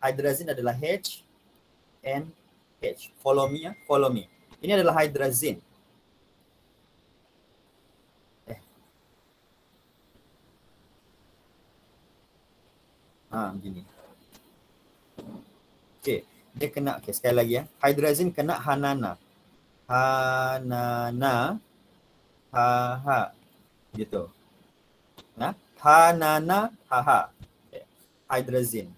hydrazine adalah H and H. Follow me. Ini adalah hydrazine. Begini. Okey, dia kena sekali lagi ya. Hydrazine kena hanana. Gitu. Hanana Okay. Hydrazine.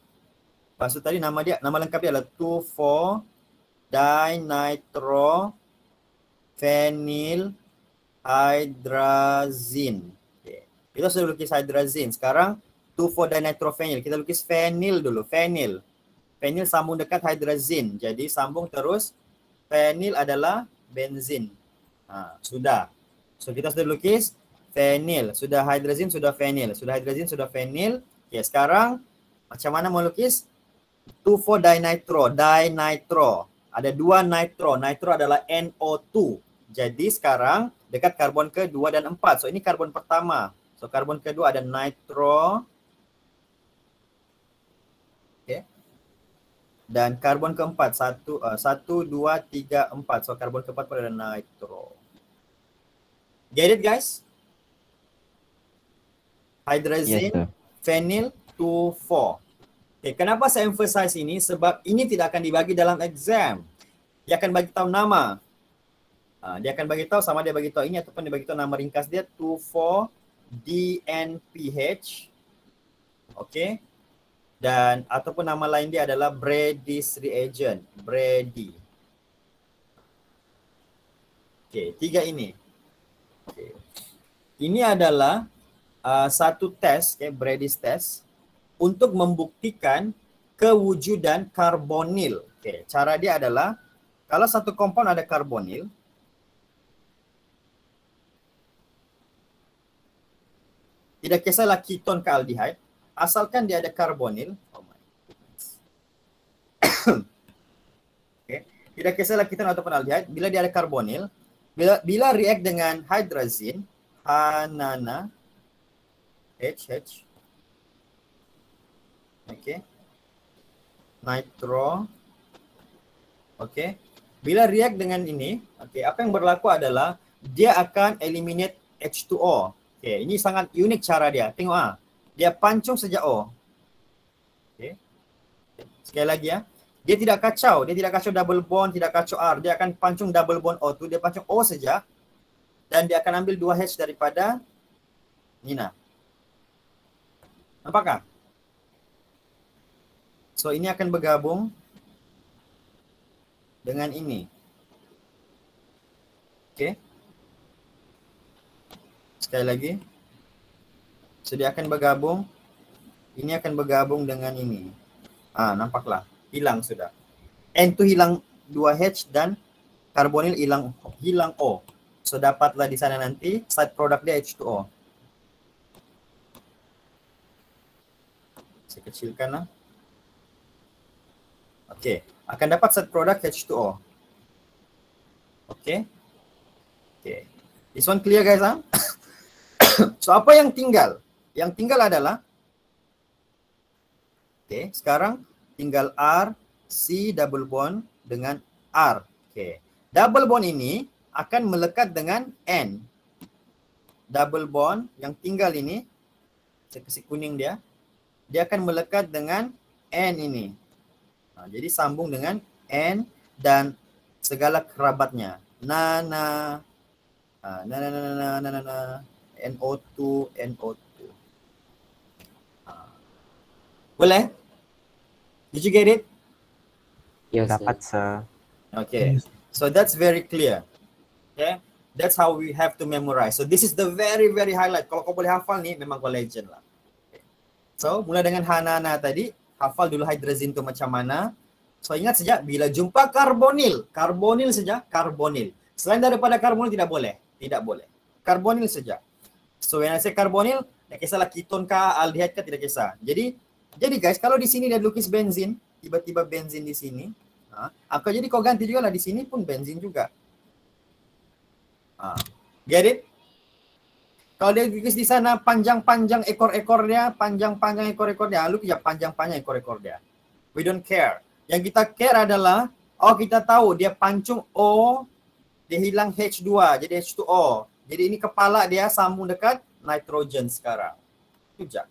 Lepas tu tadi nama lengkap dia adalah 2,4-dinitrophenylhydrazine. Okay. Kita sudah lukis hydrazine. Sekarang 2,4-dinitrophenyl. Kita lukis phenyl dulu. Phenyl sambung dekat hydrazine. Jadi sambung terus. Phenyl adalah benzin. Sudah. So kita sudah lukis phenyl. Sudah hydrazine, sudah phenyl. Sudah hydrazine, sudah phenyl. Okay, sekarang macam mana mau lukis? 2,4-dinitro. Ada 2 nitro. Nitro adalah NO2. Jadi sekarang dekat karbon ke-2 dan 4. So ini karbon pertama. So karbon kedua ada nitro. Okay. Dan karbon keempat 1, 2, 3, 4. So karbon keempat pun ada nitro. Get it guys? Hydrazine, yes, phenyl, 2,4. Okay, kenapa saya emphasize ini? Sebab ini tidak akan dibagi dalam exam. Dia akan bagi tahu nama. Dia akan bagi tahu sama dia bagi tahu ini ataupun dia bagi tahu nama ringkas dia 2,4-DNPH. Okey. Dan ataupun nama lain dia adalah Brady's reagent. Brady. Okey, 3 ini. Okay. Ini adalah satu tes, Brady's test untuk membuktikan kewujudan karbonil. Okay. Cara dia adalah kalau satu compound ada karbonil, tidak kisahlah keton ke aldehyde, asalkan dia ada karbonil. Okay. Tidak kisahlah keton ataupun aldehyde, bila dia ada karbonil, bila react dengan hydrazine, hanana, HH, okay, nitro, okay. Bila react dengan ini, okay, apa yang berlaku adalah dia akan eliminate H2O. Okay, ini sangat unik cara dia. Tengok dia pancung sejak O. Okay. Sekali lagi ya. Dia tidak kacau double bond, tidak kacau R. Dia akan pancung double bond O2, dia pancung O saja. Dan dia akan ambil 2 H daripada Nina. Nampakkah? So ini akan bergabung dengan ini. Okey. Sekali lagi. So dia akan bergabung. Ini akan bergabung dengan ini. Nampaklah. Hilang sudah. N2 hilang 2H dan karbonil hilang O. So dapatlah di sana nanti side product dia H2O. Saya kecilkanlah. Okey, akan dapat side product H2O. Okey. Okey. This one clear guys ah? So apa yang tinggal? Yang tinggal adalah sekarang tinggal R, C double bond dengan R. Double bond ini akan melekat dengan N. Double bond yang tinggal ini, saya kasih kuning dia akan melekat dengan N ini. Jadi sambung dengan N dan segala kerabatnya. NO2, NO2. Boleh? Did you get it? Yes, Dapat, sir. Okay. So that's very clear. Okay. That's how we have to memorize. So this is the very, very highlight. Kalau kau boleh hafal ni, memang kau legend lah. Okay. So mulai dengan Hanana tadi, hafal dulu hydrazine tu macam mana. So ingat saja, bila jumpa karbonil saja, karbonil. Selain daripada karbonil tidak boleh. Tidak boleh. Karbonil saja. So when I say karbonil, tak kisahlah keton kah, aldehyde kah, tidak kisah. Jadi guys, kalau di sini dia lukis benzin, tiba-tiba benzin di sini, jadi kau ganti juga lah di sini pun benzin juga. Get it? Kalau dia lukis di sana panjang-panjang ekor-ekor dia, lu kerja panjang-panjang ekor-ekor dia. We don't care. Yang kita care adalah, kita tahu dia pancung O, dia hilang H2, jadi H2O. Jadi ini kepala dia sambung dekat nitrogen sekarang. Itu je.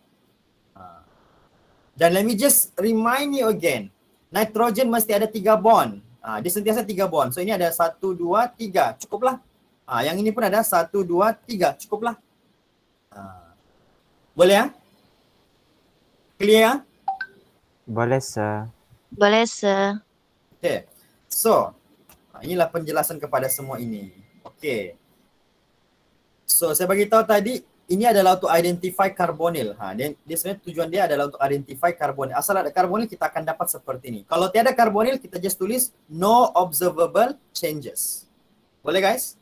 Dan let me just remind you again. Nitrogen mesti ada 3 bond. Dia sentiasa 3 bond. So ini ada 1, 2, 3. Cukuplah. Yang ini pun ada 1, 2, 3. Cukuplah. Boleh ya? Clear ya? Boleh, sir. Boleh, sir. Okay. So, inilah penjelasan kepada semua ini. Okay. So, saya bagi tahu tadi, ini adalah untuk identify karbonil. Dia sebenarnya tujuan dia adalah untuk identify karbonil. Asal ada karbonil, kita akan dapat seperti ini. Kalau tiada karbonil, kita just tulis no observable changes. Boleh guys?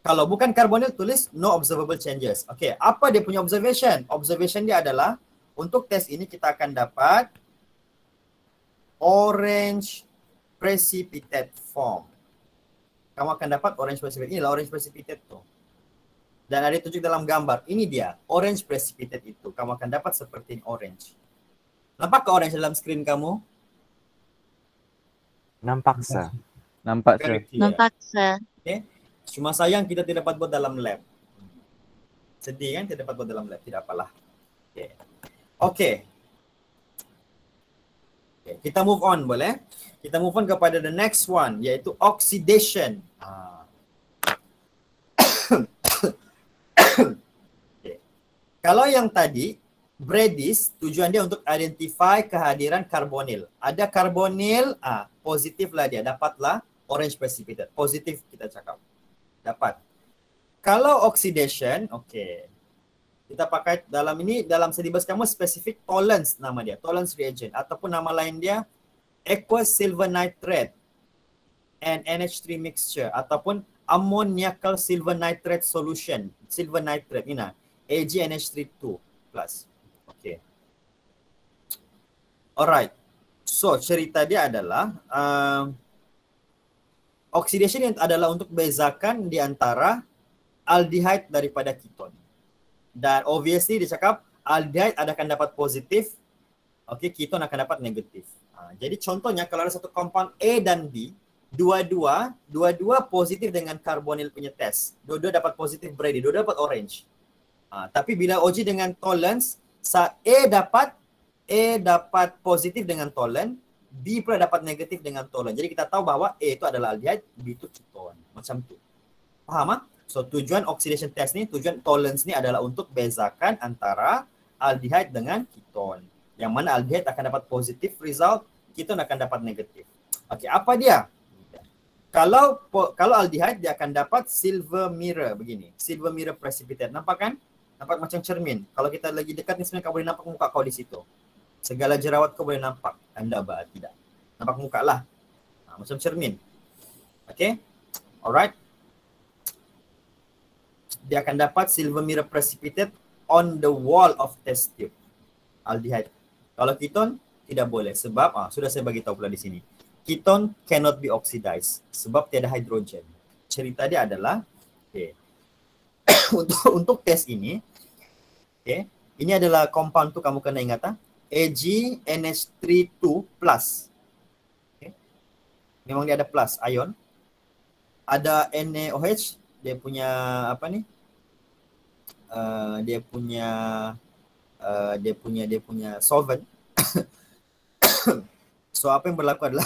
Kalau bukan karbonil, tulis no observable changes. Okay, apa dia punya observation? Observation dia adalah, untuk tes ini kita akan dapat orange precipitate form. Kamu akan dapat orange precipitate. Inilah orange precipitate tu. Dan ada tunjuk dalam gambar. Ini dia, orange precipitate itu. Kamu akan dapat seperti ini, orange. Nampak ke orange dalam skrin kamu? Nampak, sir. Nampak, sir. Nampak, sir. Okay. Cuma sayang kita tidak dapat buat dalam lab. Sedih kan tidak dapat buat dalam lab. Tidak apalah. Okay. Kita move on boleh? Kita move on kepada the next one, iaitu oxidation. Kalau yang tadi, Bradis, tujuan dia untuk identify kehadiran karbonil. Ada karbonil, positif lah dia. Dapatlah orange precipitate. Positif kita cakap. Dapat. Kalau oxidation, kita pakai dalam ini, dalam syllabus kamu spesifik Tollens nama dia. Tollens reagent. Ataupun nama lain dia, aqueous silver nitrate and NH3 mixture. Ataupun ammoniacal silver nitrate solution. Silver nitrate, ini AgNH3 plus. Alright. So, cerita dia adalah oxidation yang adalah untuk bezakan di antara aldehyde daripada keton. Dan obviously dia cakap aldehyde akan dapat positif, keton akan dapat negatif. Jadi contohnya kalau ada satu compound A dan B, dua-dua positif dengan karbonil punya test. Dua-dua dapat positif Brady, dua-dua dapat orange. Tapi bila uji dengan Tollens, A dapat positif dengan Tollens, B pula dapat negatif dengan tolon. Jadi kita tahu bahwa A itu adalah aldehyde, B itu keton. Macam tu. Faham? So tujuan oxidation test ni, tujuan tolerance ni adalah untuk bezakan antara aldehyde dengan keton. Yang mana aldehyde akan dapat positif result, keton akan dapat negatif. Okey, apa dia? Kalau aldehyde dia akan dapat silver mirror begini. Silver mirror precipitate. Nampak kan? Nampak macam cermin. Kalau kita lagi dekat ni sebenarnya kau boleh nampak muka kau di situ. Segala jerawat kau boleh nampak. Anda tidak. Nampak muka lah. Macam cermin. Okay. Alright. Dia akan dapat silver mirror precipitate on the wall of test tube. Aldehyde. Kalau keton tidak boleh sebab sudah saya bagi tahu pula di sini. Keton cannot be oxidized sebab tiada hidrogen. Cerita dia adalah untuk tes ini, ini adalah compound tu kamu kena ingat AgNH32+. Memang dia ada plus ion. Ada NaOH, dia punya apa ni? Dia punya solvent. So apa yang berlaku adalah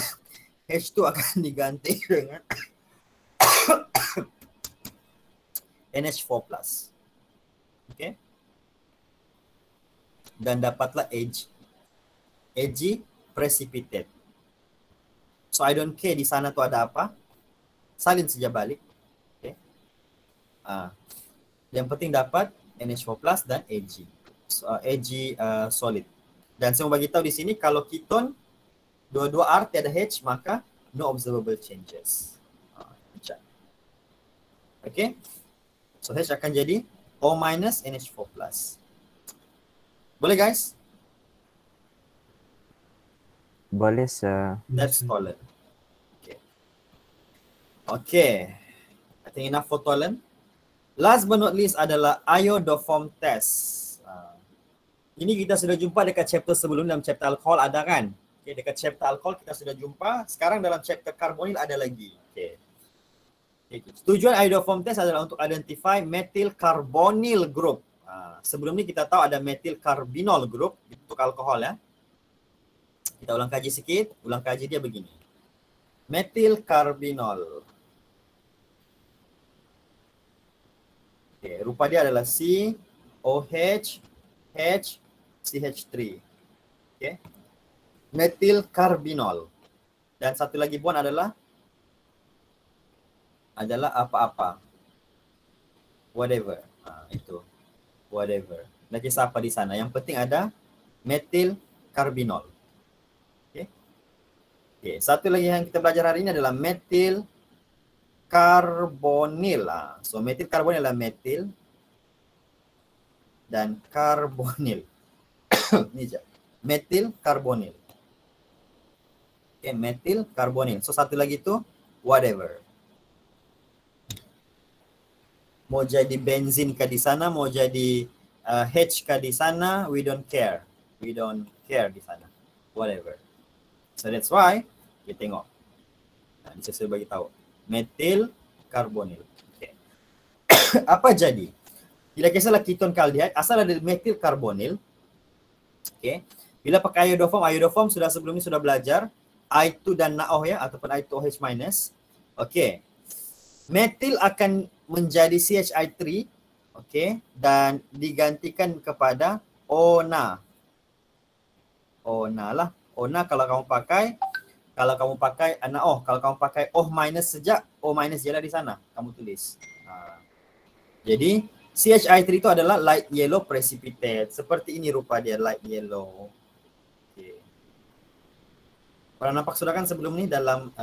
H2 akan diganti dengan NH4+. Okay. Dan dapatlah Ag precipitate. So I don't care di sana tu ada apa. Salin saja balik. Okay. Yang penting dapat NH4+ dan Ag. So, Ag solid. Dan saya mau bagi tahu di sini kalau keton dua-dua R tiada H maka no observable changes. Okay. So H akan jadi O- NH4+. Boleh guys? Boleh, sir. That's tolerant. Okay. Okay. I think enough for tolerant. Last but not least adalah iodoform test. Ini kita sudah jumpa dekat chapter sebelum, dalam chapter alkohol ada kan? Okay, dekat chapter alkohol kita sudah jumpa. Sekarang dalam chapter karbonil ada lagi. Okay. Tujuan iodoform test adalah untuk identify methyl carbonyl group. Sebelum ni kita tahu ada methyl carbinol group untuk alkohol ya. Kita ulang kaji sikit. Ulang kaji dia begini. Methyl carbinol. Okay, rupa dia adalah COH H CH3. Okay. Methyl carbinol. Dan satu lagi bond adalah apa-apa. Whatever. Itu. Whatever. Tak kisah apa di sana. Yang penting ada methyl carbinol. Okay. Okay. Satu lagi yang kita belajar hari ini adalah methyl carbonyl. So methyl carbonyl adalah methyl dan carbonyl. Ini je. Methyl carbonyl. Okay, methyl carbonyl. So satu lagi tu whatever. Mau jadi benzin kah di sana, mau jadi H kah di sana, we don't care. We don't care di sana. Whatever. So that's why kita tengok. Ini saya bagi tahu. Methyl carbonyl. Okay. Apa jadi? Bila kisahlah keton aldehyde, asal ada methyl carbonyl. Okay. Bila pakai iodoform sudah sebelum ini sudah belajar I2 dan NaOH ya, ataupun I2OH minus. Okay. Methyl akan menjadi CHI3, okay, dan digantikan kepada ONA. ONA lah. ONA kalau kamu pakai NaOH, kalau kamu pakai OH minus sejak, O minus je lah di sana. Kamu tulis. Jadi CHI3 itu adalah light yellow precipitate. Seperti ini rupa dia, light yellow. Okay. Pernah nampak sudah kan sebelum ni dalam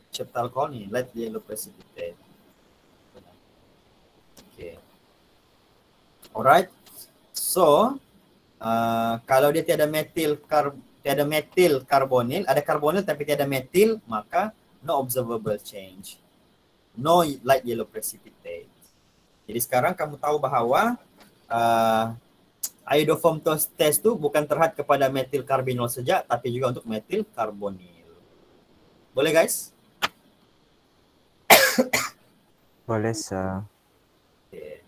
chapter alcohol ni, light yellow precipitate. Okay. Alright. So, kalau dia tiada methyl carbonyl, ada carbonyl tapi tiada methyl, maka no observable change. No light yellow precipitate. Jadi sekarang kamu tahu bahawa iodoform test tu bukan terhad kepada methyl carbinol saja, tapi juga untuk methyl carbonyl. Boleh guys? Boleh, sir. Okay.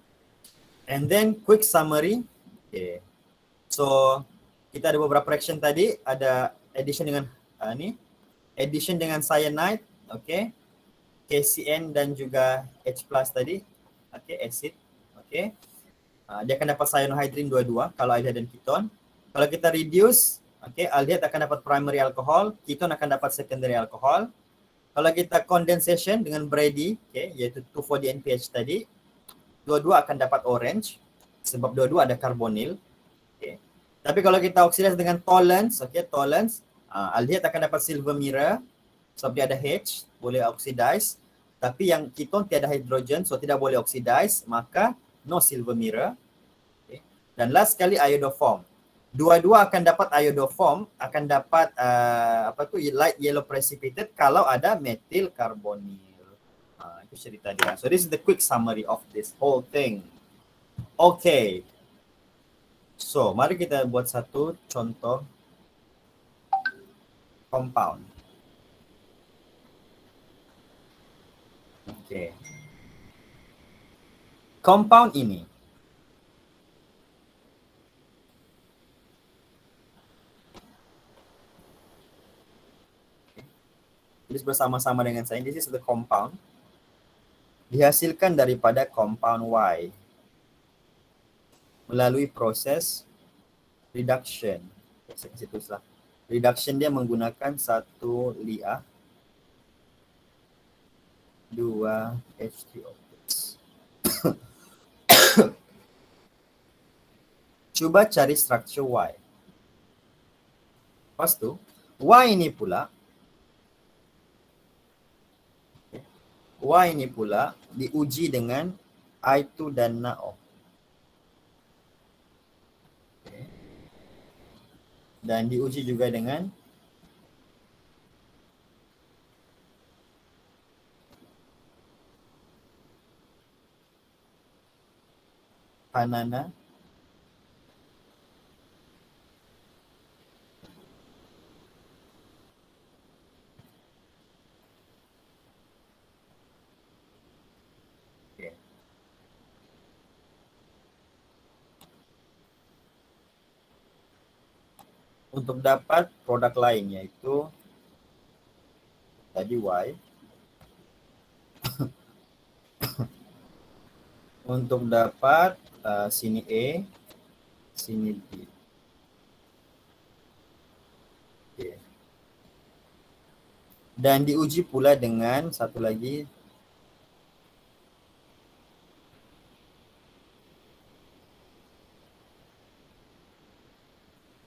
And then quick summary. Okay. So kita ada beberapa reaction tadi, ada addition dengan ni addition dengan cyanide, okay, KCN dan juga H+ tadi, okay, acid, okay. Dia akan dapat cyanohydrin dua-dua kalau aldehyde dan keton. Kalau kita reduce, okay, aldehyde akan dapat primary alcohol, keton akan dapat secondary alcohol. Kalau kita condensation dengan Brady, okay, iaitu 2,4-DNPH tadi, dua-dua akan dapat orange sebab dua-dua ada karbonil. Okay. Tapi kalau kita oxidize dengan Tollens, okay, Tollens, aldehyde akan dapat silver mirror sebab dia ada H, boleh oxidize. Tapi yang keton tiada hidrogen, so tidak boleh oxidize, maka no silver mirror. Okay. Dan last sekali iodoform. Dua-dua akan dapat iodoform, akan dapat light yellow precipitate kalau ada metil karbonil. Itu cerita dia. So this is the quick summary of this whole thing. Okay. So, mari kita buat satu contoh compound. Okay. Compound ini tulis bersama-sama dengan saya. This is the compound. Dihasilkan daripada compound Y melalui proses reduction. Saya kasih tulislah. Reduction dia menggunakan 1 Li-A 2 H3O+. Cuba cari structure Y. Lepas tu, Y ini pula diuji dengan I2 dan NaO. Dan diuji juga dengan Hanana untuk dapat produk lain yaitu tadi Y. Untuk dapat sini A, sini B. Okay. Dan diuji pula dengan satu lagi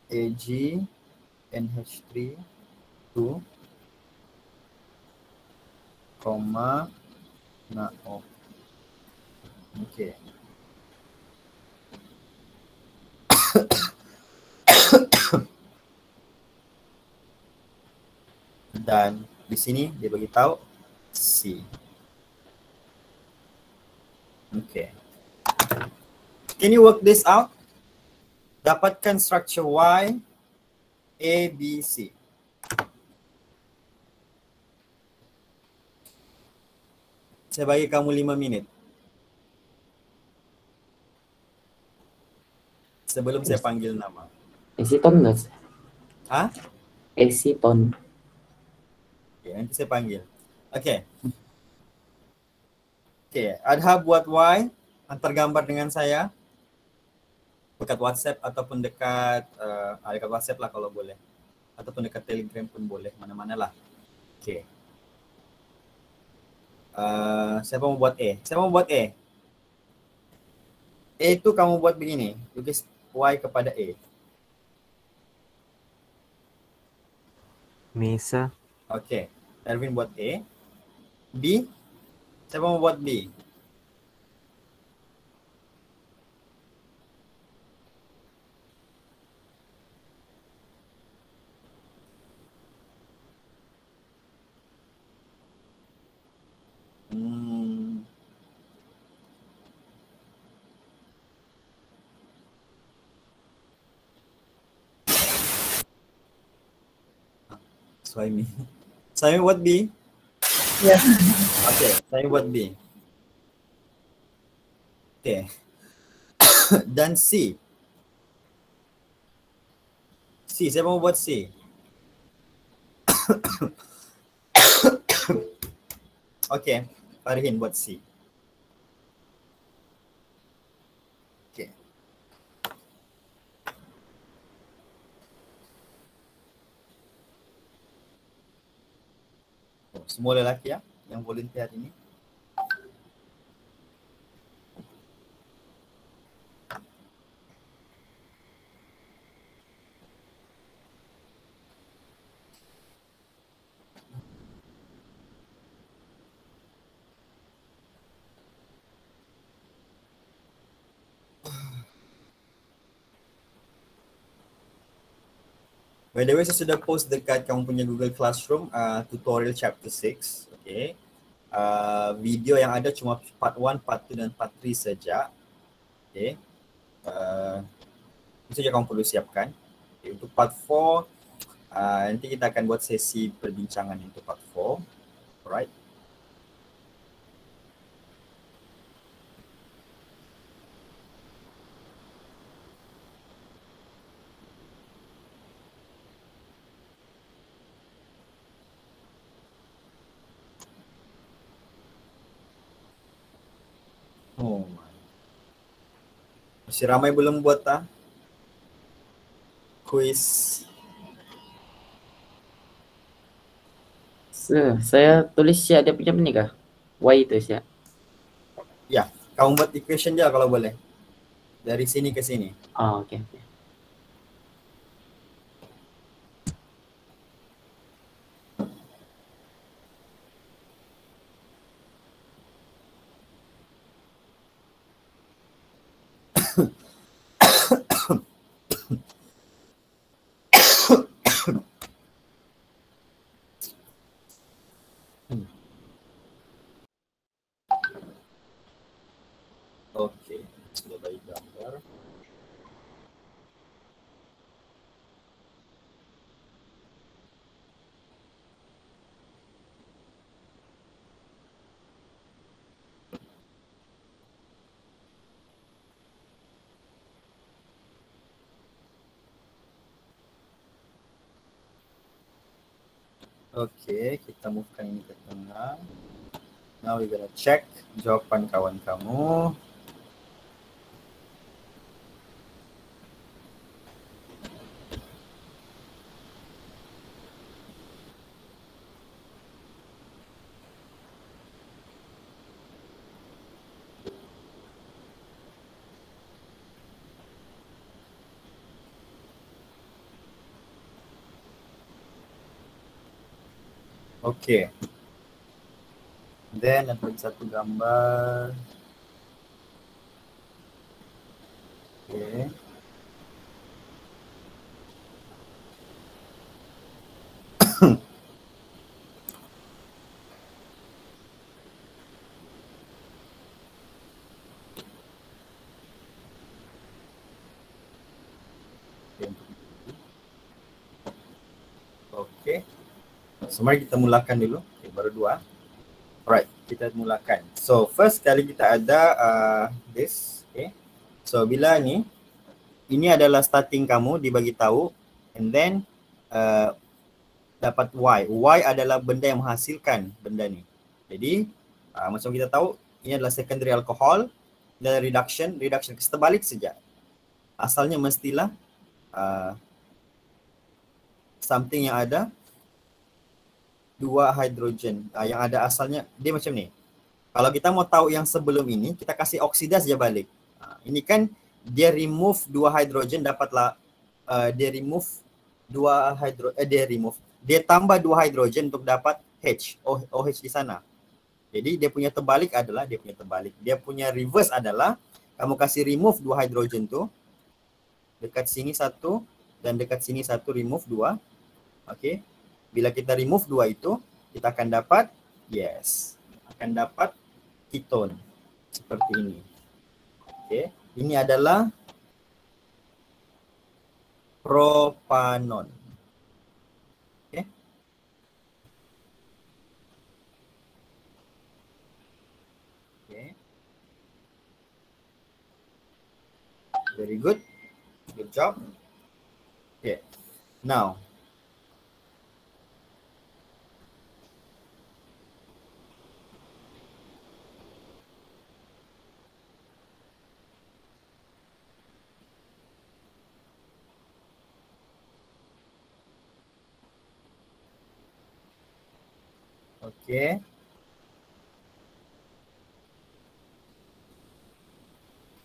Ag NH3 2 koma NaO. Okey. Dan di sini dia bagi tahu C. Okey. Can you work this out? Dapatkan structure Y, A, B, C. Saya bagi kamu 5 minit. Sebelum saya panggil nama. Aceton nggak? Hah? Aceton. Okay, nanti saya panggil. Okay. Okay, Adha buat Y, hantar gambar dengan saya. Dekat WhatsApp ataupun dekat dekat WhatsApp lah kalau boleh. Ataupun dekat Telegram pun boleh, mana-mana lah. Okay. Siapa mau buat A? Siapa mau buat A? A itu kamu buat begini. Tulis Y kepada A. Mesa. Okay. Erwin buat A. B. Siapa mau buat B? Suhaimi. Suhaimi buat B? Ya. Okay, saya buat B. Okay. Dan C. C, saya mau buat C. Okay, Farihin buat C. Okay. Semua lelaki ya yang volunteer ini. By the way, saya sudah post dekat kamu punya Google Classroom tutorial chapter 6. Okay. Video yang ada cuma part 1, part 2 dan part 3 saja. Okay. Itu saja kamu perlu siapkan. Okay. Untuk part 4, nanti kita akan buat sesi perbincangan untuk part 4. Alright. Oh my. Masih ramai belum buat quiz. Saya tulis siap dia punya apa nih kah? Y itu siap. Ya, kamu buat equation dia kalau boleh. Dari sini ke sini. Oh, oke. Oke, sudah bagi gambar. Oke, kita movekan ini ke tengah. Now we're gonna check jawaban kawan kamu. Oke. Then ada satu gambar. Oke. Oke. So, mari kita mulakan dulu. Okay, baru 2. Alright, kita mulakan. So, first kali kita ada this. Okay. So, bila ni, ini adalah starting kamu dibagi tahu. And then, dapat Y. Y adalah benda yang menghasilkan benda ni. Jadi, macam kita tahu, ini adalah secondary alcohol. Dan reduction terbalik saja. Asalnya mestilah something yang ada 2 hidrogen. Yang ada asalnya, dia macam ni. Kalau kita mau tahu yang sebelum ini, kita kasih oksida saja balik. Ini kan dia remove 2 hidrogen, dapatlah dia remove 2 hidrogen, dia tambah 2 hidrogen untuk dapat OH di sana. Jadi dia punya terbalik adalah, dia punya reverse adalah, kamu kasih remove 2 hidrogen tu, dekat sini 1 dan dekat sini 1, remove 2. Okey. Bila kita remove 2 itu, kita akan dapat, akan dapat ketone seperti ini. Okey. Ini adalah propanon. Okey. Okey. Very good. Good job. Okay. Now, Okey.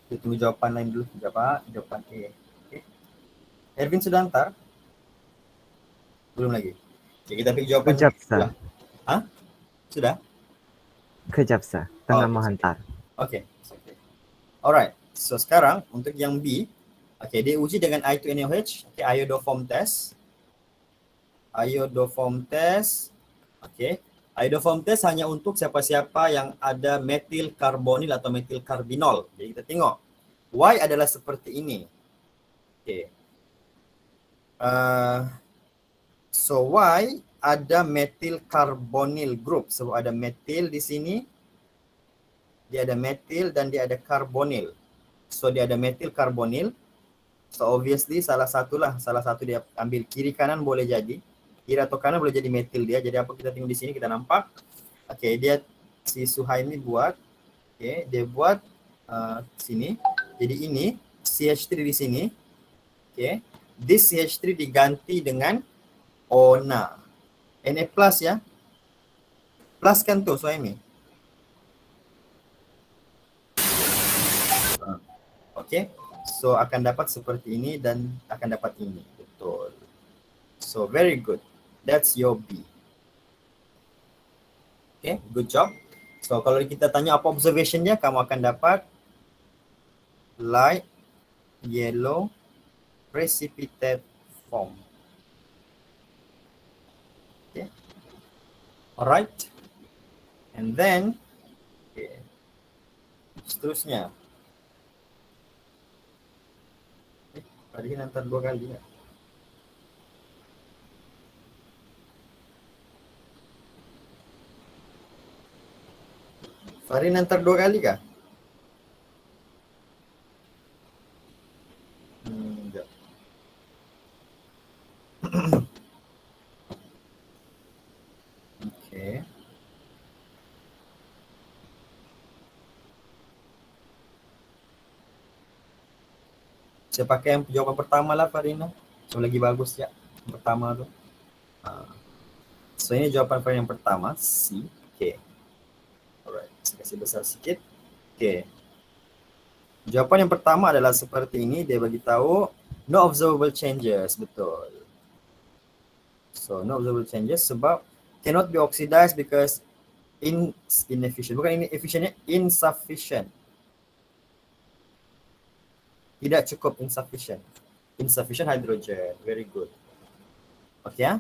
Kita tunggu jawapan lain dulu. Jawapan A. Okay. Ervin sudah hantar? Belum lagi. Okay, kita pilih jawapan Kejap, pula. sir. Ha? Sudah? Kejap, sir. Tengah okay. menghantar. Okay. Alright. So sekarang untuk yang B, okay, dia uji dengan I2NaOH, okay, iodoform test. Iodoform test. Okay. Iodoform test hanya untuk siapa-siapa yang ada metil karbonil atau metil karbinol. Jadi kita tengok. Y adalah seperti ini. Okay. So Y ada metil karbonil group. So ada metil di sini. Dia ada metil dan dia ada karbonil. So dia ada metil karbonil. So obviously salah satu dia ambil kiri kanan boleh jadi. Kiri atau kanan boleh jadi metil dia. Jadi apa kita tengok di sini kita nampak. Okay, dia si Suhaimi buat. Okay, dia buat sini. Jadi ini CH3 di sini. Okay, this CH3 diganti dengan ONA. Na plus ya. Plus kan tu Suhaimi. Okay, so akan dapat seperti ini dan akan dapat ini. Betul. So very good. That's your B. Okay, good job. So kalau kita tanya apa observationnya, kamu akan dapat light yellow precipitate form. Okay. Alright. And then, okay. Seterusnya. Tadi hantar 2 kali ya. Farin hantar 2 kali kah? Sekejap. Okay. Saya pakai yang jawapan pertama lah Farina. So lagi bagus ya. Yang pertama tu. So ini jawapan Farina yang pertama. C. Okay. Alright. Saya kasih besar sikit. Okay. Jawapan yang pertama adalah seperti ini. Dia bagi tahu no observable changes. Betul. So no observable changes sebab cannot be oxidized because inefficient. Bukan inefficientnya, insufficient. Tidak cukup, insufficient. Insufficient hydrogen. Very good. Okay ya.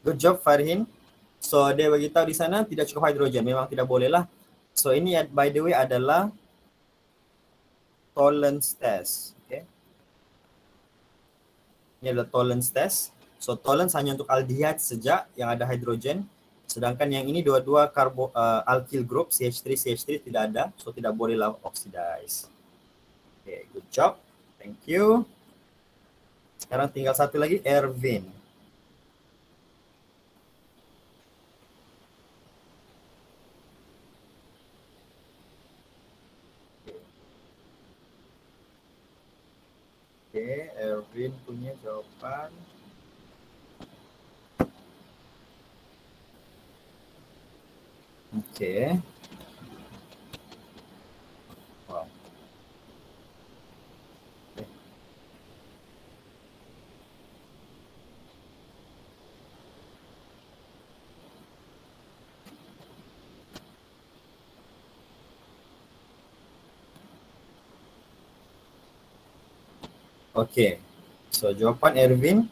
Good job Farhin. So dia bagi tahu di sana tidak cukup hydrogen. Memang tidak boleh lah. So ini by the way adalah tolerance test. Okay. Ini adalah tolerance test. So tolerance hanya untuk aldehyde saja yang ada hidrogen. Sedangkan yang ini dua-dua alkyl group CH3 tidak ada. So tidak bolehlah oxidize. Okay, good job. Thank you. Sekarang tinggal satu lagi, Ervin. Okay, Ervin punya jawapan. Okay. Wow. Okay. So jawapan Ervin.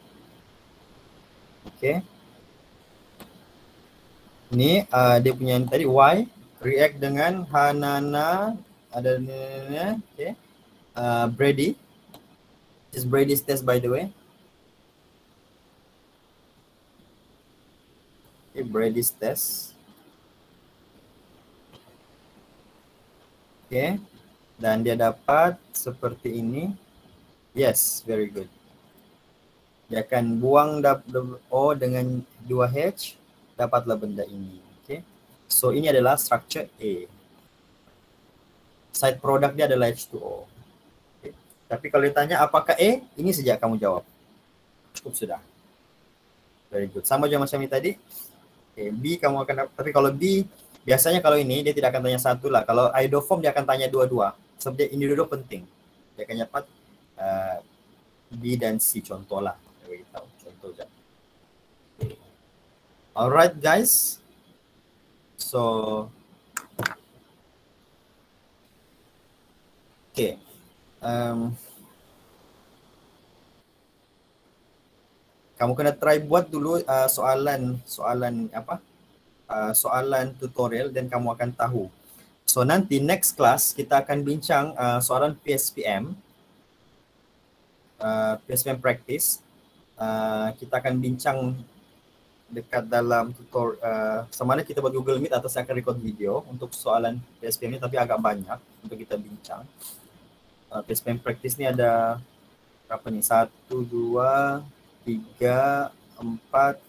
Okay. Ni dia punya yang tadi Y react dengan Hanana ada ni okay. Brady. This is Brady's test by the way. Okay, Brady's test. Okay. Dan dia dapat seperti ini. Yes, very good. Dia akan buang O dengan 2H, dapatlah benda ini. Okay. So ini adalah structure A. Side product dia adalah H2O. Okay. Tapi kalau ditanya apakah A, ini sejak kamu jawab. Cukup sudah. Very good. Sama je macam ini tadi. Okay, B kamu akan dapat, tapi kalau B biasanya kalau ini dia tidak akan tanya satu lah. Kalau iodoform dia akan tanya dua-dua. Sebab dia ini dua penting. Dia akan dapat B dan C contoh lah. Saya beritahu contoh je. Okay. Alright guys. So okay. Kamu kena try buat dulu soalan tutorial dan kamu akan tahu. So nanti next class kita akan bincang soalan PSPM practice. Kita akan bincang dekat dalam tutorial sama ada kita buat Google Meet atau saya akan record video untuk soalan PSPM ini, tapi agak banyak untuk kita bincang. PSPM practice ni ada berapa ni? 1, 2, 3, 4,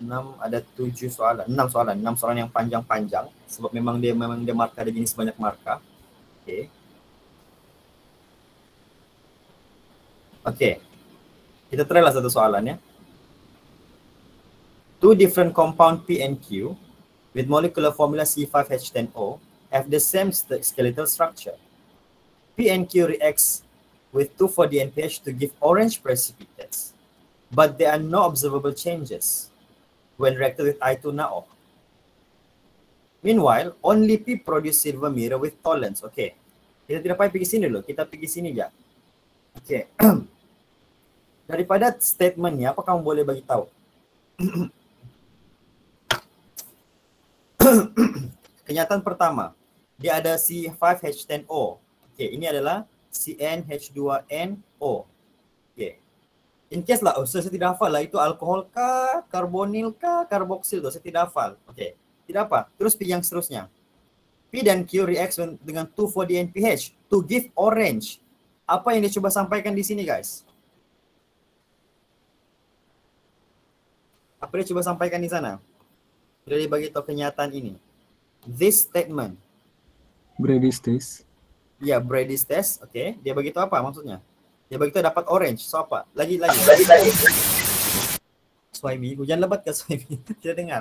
6, ada 7 soalan, 6 soalan yang panjang-panjang sebab memang dia markah, ada jenis banyak markah. Okey. Kita try lah satu soalan ya. Two different compound P and Q with molecular formula C5H10O have the same skeletal structure. P and Q reacts with 2,4-DNPH to give orange precipitates, but there are no observable changes when reacted with I2NaO. Meanwhile, only P produce silver mirror with tolens. Okay, kita tidak payah pergi sini dulu, kita pergi sini je. Okay, daripada statement ni, apa kamu boleh bagi tahu? Kenyataan pertama, dia ada C5H10O. Okay, ini adalah CnH2nO. Okay. In case lah, saya tidak hafal lah itu alkohol kah, karbonil kah, karboksil tu, saya tidak hafal. Okay, tidak apa. Terus P yang seterusnya. P dan Q reacts dengan 2,4-DNPH to give orange. Apa yang dia cuba sampaikan di sini guys? Apa dia cuba sampaikan di sana? Dia bagi tahu kenyataan ini. This statement. Brady's test. Ya, Brady's test. Okay. Dia bagi tahu apa maksudnya? Dia bagi tahu dapat orange. So apa? Lagi. Suhaimi, hujan lebat ke Suhaimi? Tidak dengar.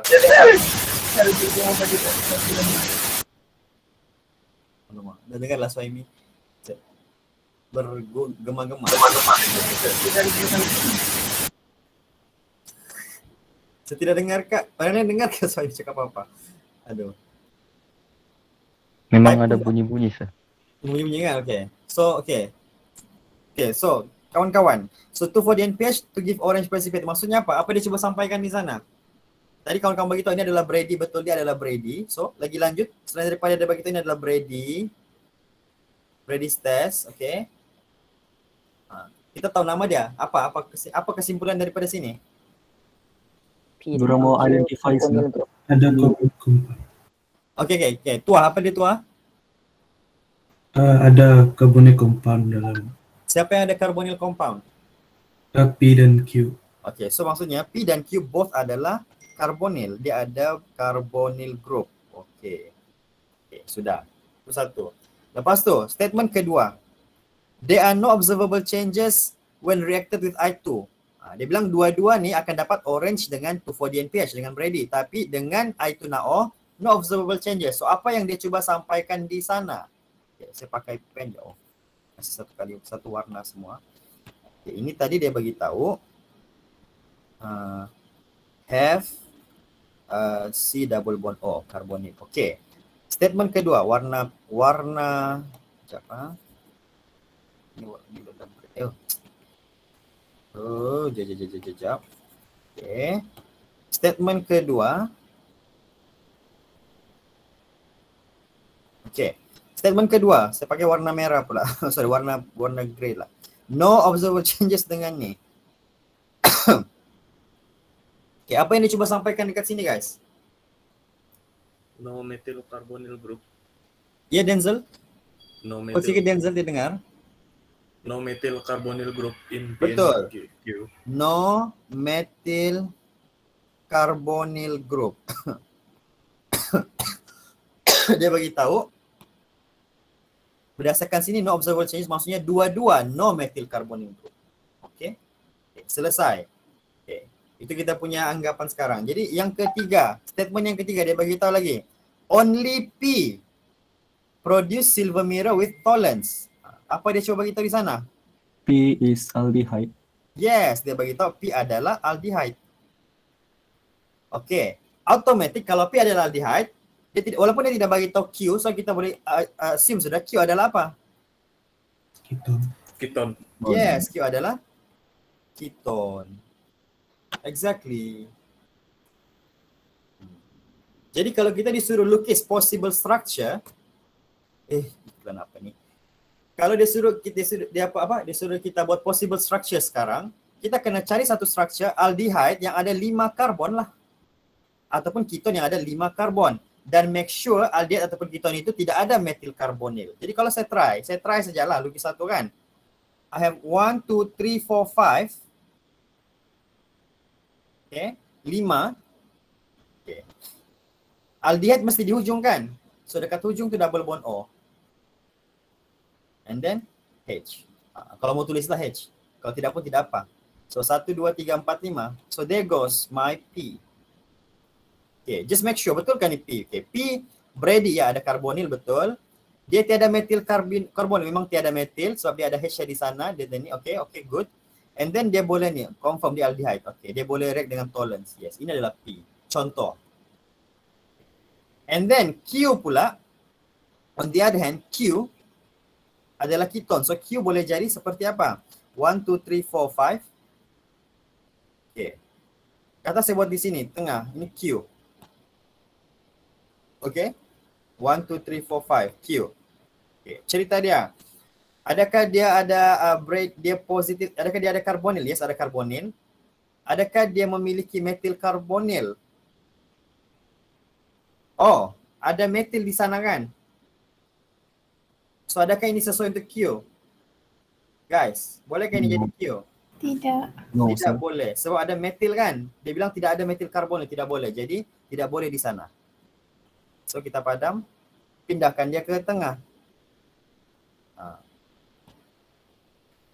Dah dengarlah Suhaimi. Bergema-gema. Saya tidak dengar kak. Mana dengar ke Suhaimi cakap apa? Aduh. Memang ada bunyi-bunyi sah. Bunyi-bunyi kan? Okay. So kawan-kawan. So 2,4-DNPH to give orange precipitate. Maksudnya apa? Apa dia cuba sampaikan di sana? Tadi kawan-kawan bagi tahu ini adalah Brady. Betul, dia adalah Brady. So lagi lanjut. Selain daripada dia bagi tahu ini adalah Brady's test. Okay. Kita tahu nama dia. Apa kesimpulan daripada sini? Diorang mau identify sih. Ada kompound. Okay. Tua, apa dia tua? Ada carbonyl compound dalam. Siapa yang ada carbonyl compound? P dan Q. Okay, so maksudnya P dan Q both adalah carbonyl. Dia ada carbonyl group. Okay, sudah. Itu satu. Lepas tu, statement kedua. There are no observable changes when reacted with I2. Dia bilang dua-dua ni akan dapat orange dengan 2,4-DNPH dengan Brady. Tapi dengan I2NaO, no observable changes. So apa yang dia cuba sampaikan di sana? Okay, saya pakai pen jauh. Kasih satu warna semua. Okay, ini tadi dia bagi tahu have C double bond O carbonyl. Okay. Statement kedua warna siapa? Ini dalam jap. Okay. Statement kedua. Okay. Statement kedua, saya pakai warna merah pula. Sorry, warna grey lah. No observable changes dengan ni. Okay, apa yang dia cuba sampaikan dekat sini guys? No methyl carbonyl group. Ya, Denzel? No Oh, sikit Denzel dia dengar. No methyl carbonyl group in Betul. PNQ. No methyl carbonyl group. Dia bagi tahu berdasarkan sini no observable changes, maksudnya dua-dua no methyl carbonyl group. Okay. Selesai. Okay. Itu kita punya anggapan sekarang. Jadi yang ketiga, statement yang ketiga dia bagi tahu lagi. Only P produce silver mirror with tolens. Apa dia cuba bagi tahu di sana? P is aldehyde. Yes, dia bagi tahu P adalah aldehyde. Okay. Automatic kalau P adalah aldehyde, dia tidak, walaupun dia tidak bagi tahu Q, so kita boleh assume sudah Q adalah apa? Keton. Keton. Yes, Q adalah keton. Exactly. Jadi kalau kita disuruh lukis possible structure, iklan apa ni? Kalau dia suruh kita buat possible structure sekarang, kita kena cari satu structure aldehyde yang ada 5 karbon lah. Ataupun keton yang ada 5 karbon. Dan make sure aldehyde ataupun keton itu tidak ada metil karbonil. Jadi kalau saya try sajalah lukis satu kan. I have 1, 2, 3, 4, 5. Okay, 5. Okay. Aldehyde mesti di hujung kan? So dekat hujung tu double bond O. And then H. Kalau mau tulislah H. Kalau tidak pun tidak apa. So 1, 2, 3, 4, 5. So there goes my P. Okay, just make sure betul kan ni P. Okay, P Brady ya ada karbonil betul. Dia tiada metil karbon, memang tiada metil sebab dia ada H di sana. Dia ni okay, good. And then dia boleh ni confirm dia aldehyde. Okay, dia boleh react dengan tolens. Yes, ini adalah P. Contoh. And then Q pula, on the other hand, Q adalah keton. So Q boleh jadi seperti apa? 1, 2, 3, 4, 5. Okay. Kata saya buat di sini, tengah. Ini Q. Okay. 1, 2, 3, 4, 5. Q. Okay. Cerita dia. Adakah dia ada dia positif? Adakah dia ada karbonil? Yes, ada karbonil. Adakah dia memiliki metil karbonil? Oh, ada metil di sana kan? So adakah ini sesuai untuk Q? Guys, bolehkah ini jadi Q? Tidak. No, Tidak sir. boleh. Sebab ada metil kan? Dia bilang tidak ada metil karbonil, tidak boleh. Jadi tidak boleh di sana. So kita padam, pindahkan dia ke tengah.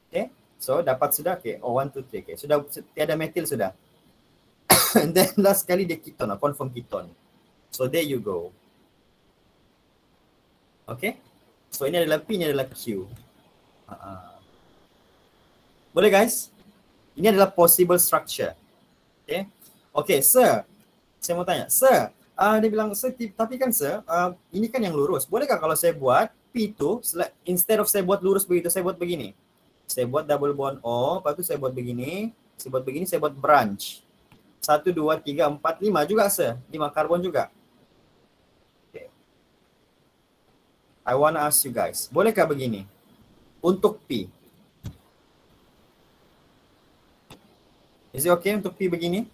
Okay, so dapat sudah. Okay, 1, 2, 3. Okay, sudah tiada metil sudah. And then last sekali dia keton, confirm keton. So there you go. Okay, so ini adalah P, ini adalah Q. Boleh guys? Ini adalah possible structure. Okay, okay sir. Saya mau tanya, sir. Dia bilang, sir, tapi kan sir, ini kan yang lurus. Bolehkah kalau saya buat P itu, instead of saya buat lurus begitu, saya buat begini. Saya buat double bond O, lepas tu saya buat begini, saya buat branch. 1, 2, 3, 4, 5 juga sir. 5 karbon juga. Okay. I want to ask you guys, bolehkah begini? Untuk P. Is it okay untuk P begini?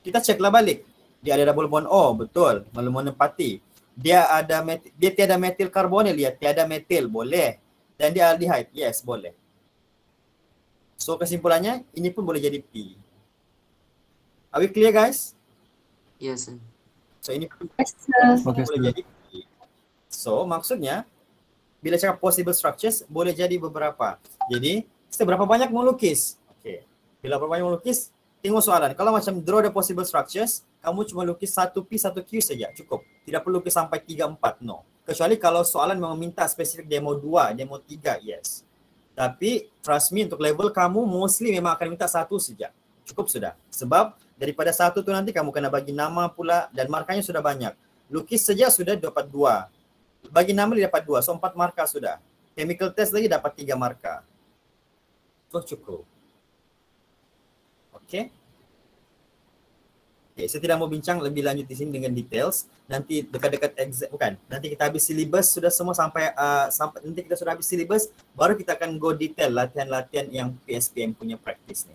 Kita ceklah balik. Dia ada double bond O, betul. Menepati. Dia tiada metil karbonil, dia tiada metil, boleh. Dan dia aldehyde, yes, boleh. So kesimpulannya, ini pun boleh jadi P. Are we clear guys? Yes, sir. So ini pun Okay, boleh sir. jadi P. So maksudnya, bila cakap possible structures, boleh jadi beberapa. Jadi, seberapa banyak mau lukis? Okay. Bila berapa banyak mau lukis, tengok soalan. Kalau macam draw the possible structures, kamu cuma lukis 1 P, 1 Q saja, cukup. Tidak perlu lukis sampai 3, 4, no. Kecuali kalau soalan memang minta spesifik demo 2, demo 3, yes. Tapi trust me, untuk level kamu mostly memang akan minta 1 saja. Cukup sudah. Sebab daripada 1 tu nanti kamu kena bagi nama pula dan markanya sudah banyak. Lukis saja sudah dapat 2. Bagi nama dia dapat 2, so 4 markah sudah. Chemical test lagi dapat 3 markah. So cukup. Okay. Okay, saya tidak mau bincang lebih lanjut di sini dengan details. Nanti dekat-dekat exam, bukan. Nanti kita habis syllabus sudah semua sampai nanti kita sudah habis syllabus, baru kita akan go detail latihan-latihan yang PSPM punya practice ni.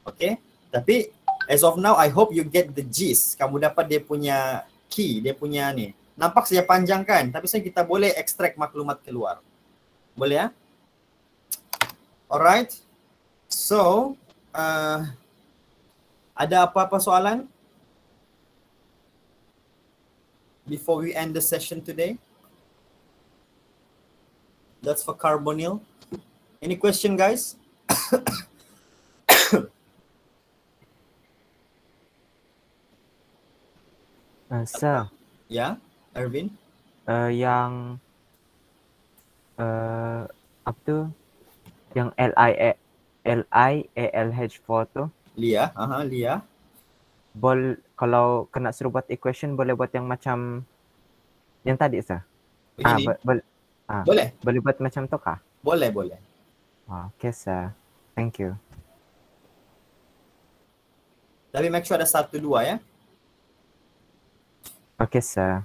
Okay. Tapi as of now, I hope you get the gist. Kamu dapat dia punya key, dia punya ni. Nampak saja panjang kan? Tapi saya kita boleh extract maklumat keluar. Boleh ya? Alright. So, ada apa-apa soalan? Before we end the session today? That's for carbonyl. Any question, guys? Sir, Ya, Ervin. yang apa tu? Yang LIALH4 tu. Lia, Lia. Kalau kena suruh buat equation boleh buat yang macam yang tadi sah. Begini. Boleh. Boleh buat macam tu kah? Boleh. Okay sir. Thank you. Tapi make sure ada 1, 2 ya. Okay sir.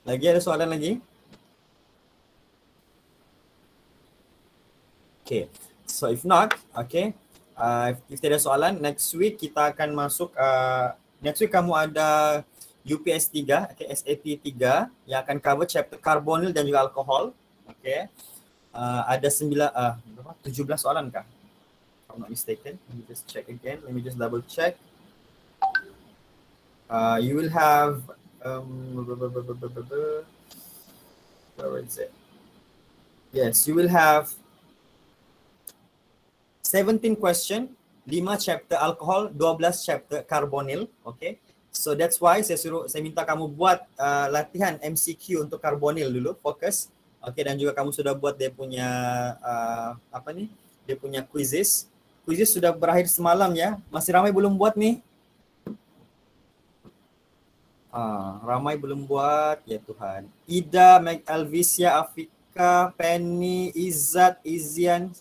Lagi ada soalan lagi? Okay. So if not, okay. If tidak ada soalan, next week kita akan masuk, next week kamu ada UPS 3, okay, SAT 3 yang akan cover chapter carbonyl dan juga alkohol. Okay. Ada 17 soalan kah? If I'm not mistaken. Let me just check again. Let me just double check. You will have where is it? Yes, you will have 17 question, 5 chapter alcohol, 12 chapter carbonyl. Okay. So that's why saya minta kamu buat latihan MCQ untuk carbonyl dulu, fokus. Okay, dan juga kamu sudah buat dia punya dia punya quizzes. Quizzes sudah berakhir semalam ya. Masih ramai belum buat nih? Ramai belum buat, ya Tuhan. Ida, Meg Alvisia, Afika, Penny, Izzat, Izian.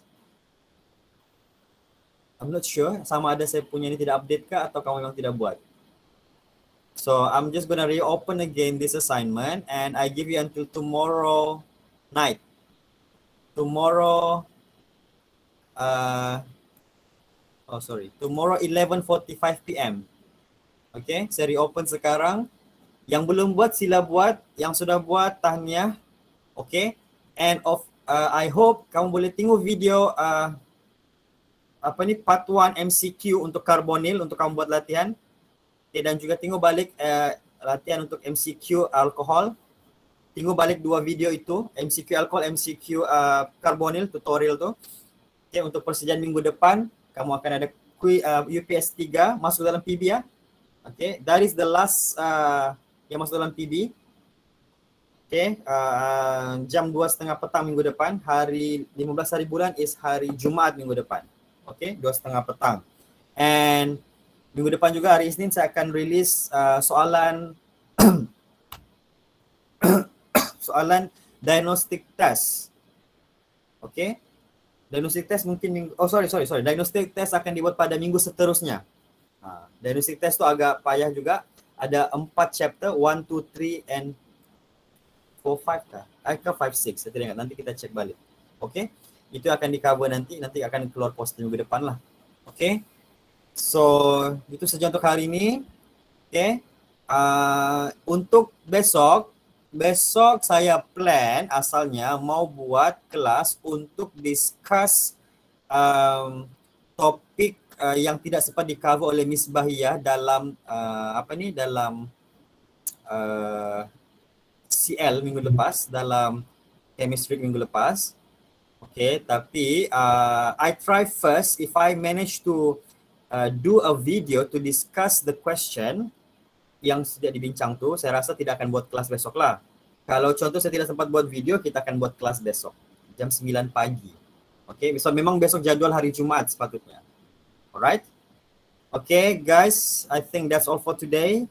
I'm not sure sama ada saya punya ini tidak update kah atau kamu memang tidak buat. So I'm just gonna reopen again this assignment and I give you until tomorrow night. Tomorrow, tomorrow 11:45 p.m. Okay, saya reopen sekarang. Yang belum buat sila buat, yang sudah buat tahniah. Okay, and I hope kamu boleh tengok video part 1 MCQ untuk carbonyl untuk kamu buat latihan. Okay, dan juga tengok balik latihan untuk MCQ alkohol. Tengok balik 2 video itu, MCQ alkohol, MCQ carbonyl tutorial tu. Okay, untuk persediaan minggu depan kamu akan ada UPS 3 masuk dalam PB ya. Okay, that is the last yang masuk dalam PB. Okay, jam 2:30 petang minggu depan, hari 15 hari bulan is hari Jumaat minggu depan. Okay, 2:30 petang. And minggu depan juga hari Isnin saya akan release soalan soalan diagnostic test. Okay, diagnostic test mungkin diagnostic test akan dibuat pada minggu seterusnya. Diagnostic test tu agak payah juga. Ada 4 chapter, 1, 2, 3 and 4, 5 kah? 5, 6, saya tidak ingat. Nanti kita cek balik. Okay, itu akan di cover nanti akan keluar post minggu depan lah. Okay, so itu saja untuk hari ini. Okay, untuk besok saya plan asalnya mau buat kelas untuk discuss topik yang tidak sempat di cover oleh Miss Bahiyah dalam dalam CL minggu lepas, dalam chemistry minggu lepas. Okay, tapi I try first if I manage to do a video to discuss the question yang sudah dibincang tu, saya rasa tidak akan buat kelas besok lah. Kalau contoh saya tidak sempat buat video, kita akan buat kelas besok jam 9 pagi. Okay, so memang besok jadwal hari Jumaat sepatutnya. Alright. Okay guys, I think that's all for today.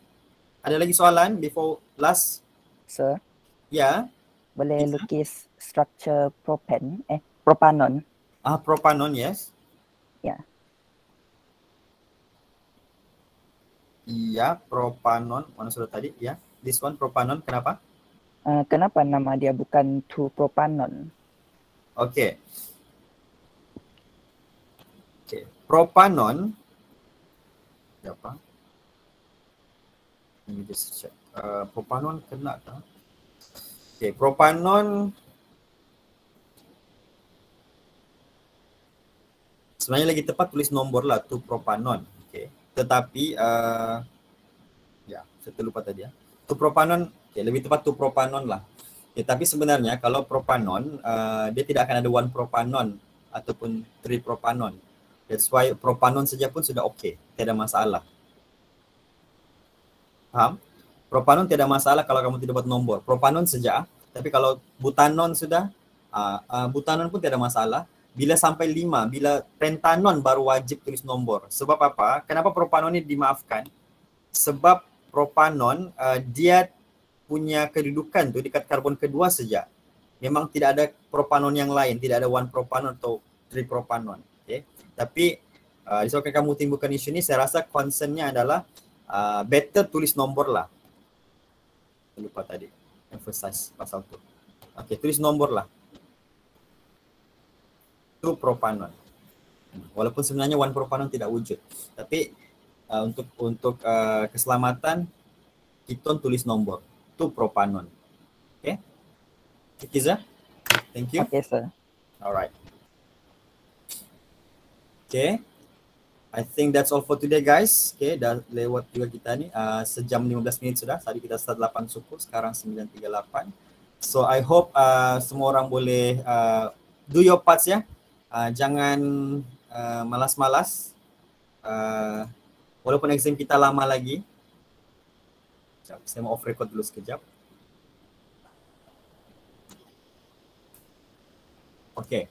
Ada lagi soalan before last? Sir, Ya. boleh lukis structure propanon? Propanon, yes. Ya. Iya, propanon. Mana sudah tadi? Ya, this one propanon. Kenapa? Kenapa nama dia bukan 2-propanon? Okay. Propanon. Apa? Let me just check. Propanon kena tak? Okay, propanon sebenarnya lagi tepat tulis nombor lah, 2-propanon. Okay. Tetapi saya terlupa tadi ya. 2-propanon, okay, lebih tepat 2-propanon lah. Okay, tapi sebenarnya kalau propanon dia tidak akan ada 1-propanon ataupun tripropanon. That's why propanon saja pun sudah okey, tiada masalah. Faham? Propanon tiada masalah kalau kamu tidak buat nombor. Propanon saja, tapi kalau butanon sudah, butanon pun tiada masalah. Bila sampai 5, bila pentanon baru wajib tulis nombor. Sebab apa? Kenapa propanon ini dimaafkan? Sebab propanon dia punya kedudukan tu dekat karbon kedua saja. Memang tidak ada propanon yang lain, tidak ada 1 propanon atau 3 propanon. Okay? Tapi disebabkan kamu timbulkan isu ni, saya rasa concernnya adalah better tulis nombor lah. Lupa tadi emphasize pasal tu. Okay, tulis nombor lah. 2 propanon. Walaupun sebenarnya 1 propanon tidak wujud. Tapi untuk keselamatan, keton tulis nombor 2 propanon. Okay. Kiza, thank you. Okay, sir. Alright. Okay. I think that's all for today, guys. Okay, dah lewat juga kita ni. Sejam 15 minit sudah. Tadi kita start 8 suku, sekarang 9.38. So I hope semua orang boleh do your parts ya. Jangan malas-malas. Walaupun exam kita lama lagi. Sekejap, saya mau off record dulu sekejap. Okay.